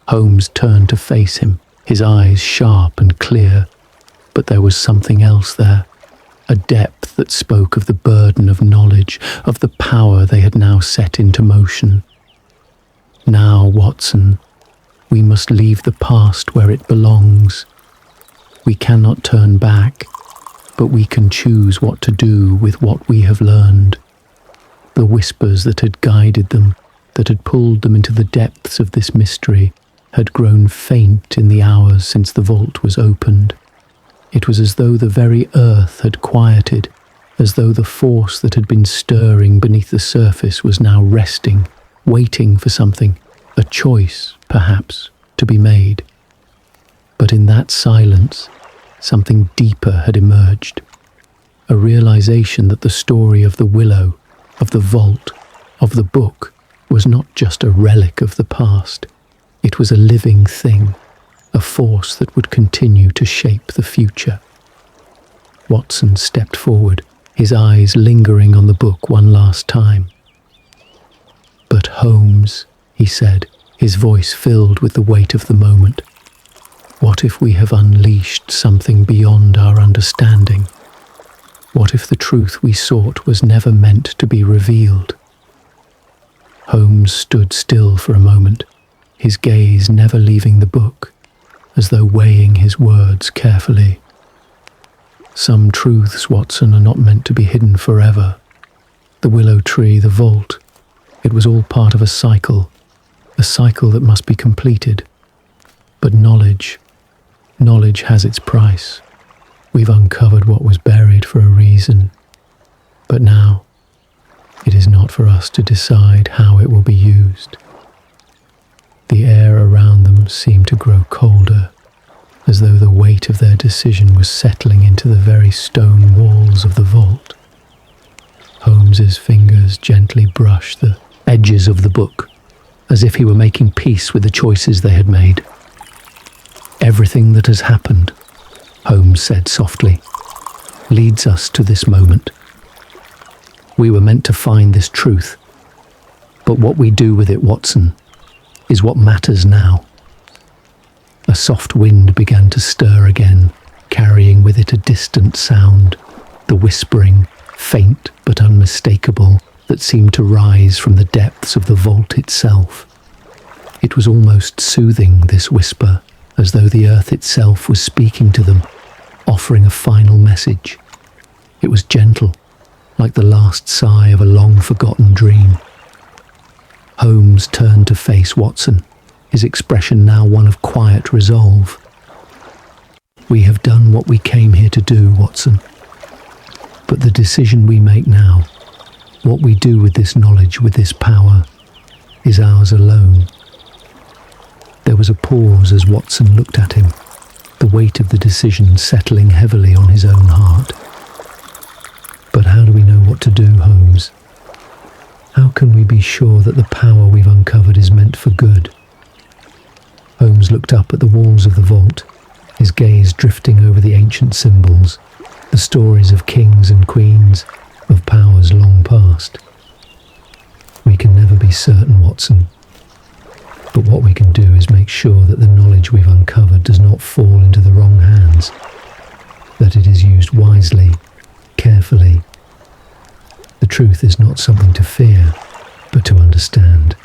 Holmes turned to face him, his eyes sharp and clear, but there was something else there, a depth that spoke of the burden of knowledge, of the power they had now set into motion. "Now, Watson, we must leave the past where it belongs. We cannot turn back, but we can choose what to do with what we have learned." The whispers that had guided them, that had pulled them into the depths of this mystery, had grown faint in the hours since the vault was opened. It was as though the very earth had quieted, as though the force that had been stirring beneath the surface was now resting, waiting for something, a choice, perhaps, to be made. But in that silence, something deeper had emerged, a realization that the story of the willow, of the vault, of the book, was not just a relic of the past. It was a living thing, a force that would continue to shape the future. Watson stepped forward, his eyes lingering on the book one last time. "But Holmes," he said, his voice filled with the weight of the moment, "what if we have unleashed something beyond our understanding? What if the truth we sought was never meant to be revealed?" Holmes stood still for a moment, his gaze never leaving the book, as though weighing his words carefully. "Some truths, Watson, are not meant to be hidden forever. The willow tree, the vault, it was all part of a cycle that must be completed. But knowledge has its price. We've uncovered what was buried for a reason. But now, it is not for us to decide how it will be used." The air around them seemed to grow colder, as though the weight of their decision was settling into the very stone walls of the vault. Holmes's fingers gently brushed the edges of the book, as if he were making peace with the choices they had made. "Everything that has happened," Holmes said softly, "leads us to this moment. We were meant to find this truth, but what we do with it, Watson, is what matters now." A soft wind began to stir again, carrying with it a distant sound, the whispering, faint but unmistakable, that seemed to rise from the depths of the vault itself. It was almost soothing, this whisper, as though the earth itself was speaking to them, offering a final message. It was gentle, like the last sigh of a long-forgotten dream. Holmes turned to face Watson, his expression now one of quiet resolve. "We have done what we came here to do, Watson. But the decision we make now, what we do with this knowledge, with this power, is ours alone." There was a pause as Watson looked at him, the weight of the decision settling heavily on his own heart. "But how do we know what to do, Holmes? How can we be sure that the power we've uncovered is meant for good?" Holmes looked up at the walls of the vault, his gaze drifting over the ancient symbols, the stories of kings and queens, of powers long past. "We can never be certain, Watson. But what we can do is make sure that the knowledge we've uncovered does not fall into the wrong hands. that it is used wisely, carefully. The truth is not something to fear, but to understand.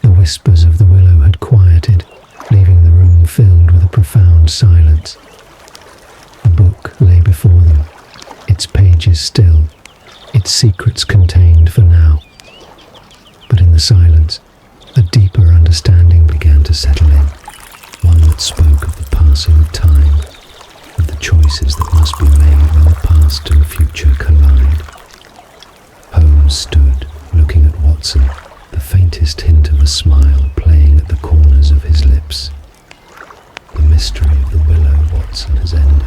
The whispers of the willow had quieted, leaving the room filled with a profound silence. The book lay before them, its pages still, its secrets contained for now. But in the silence, a deeper understanding began to settle in, one that spoke of the passing of time, of the choices that must be made when the past and future collide. Holmes stood, looking at Watson, the faintest hint of a smile playing at the corners of his lips. The mystery of the willow, Watson, has ended,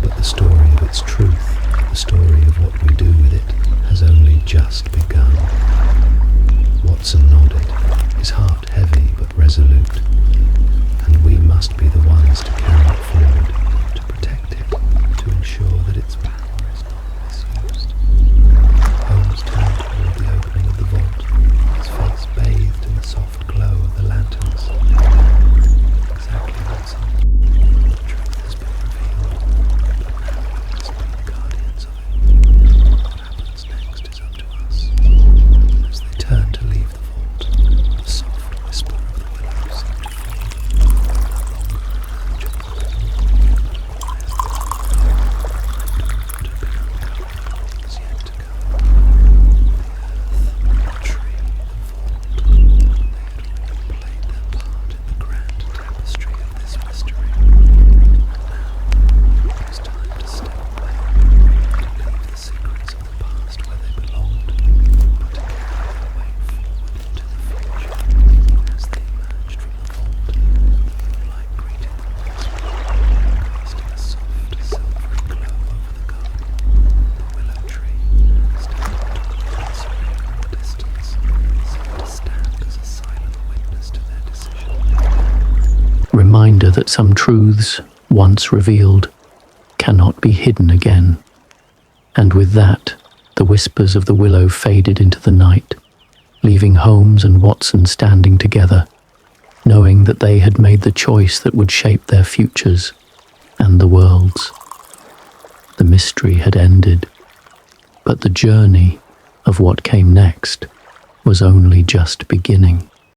but the story of its truth, the story of what we do with it, has only just begun. Watson nodded, his heart heavy but resolute. And we must be the ones to carry it forward, to protect it, to ensure that its power is not misused. Holmes turned toward the opening of the vault, his face bathed in the soft glow of the lanterns. Exactly, Watson. The truth has been revealed, but now we must be the guardians of it. What happens next is up to us. As they turned to leave the vault, the soft whisper of the willow seemed to fade. Reminder that some truths, once revealed, cannot be hidden again. And with that, the whispers of the willow faded into the night, leaving Holmes and Watson standing together, knowing that they had made the choice that would shape their futures and the world's. The mystery had ended, but the journey of what came next was only just beginning.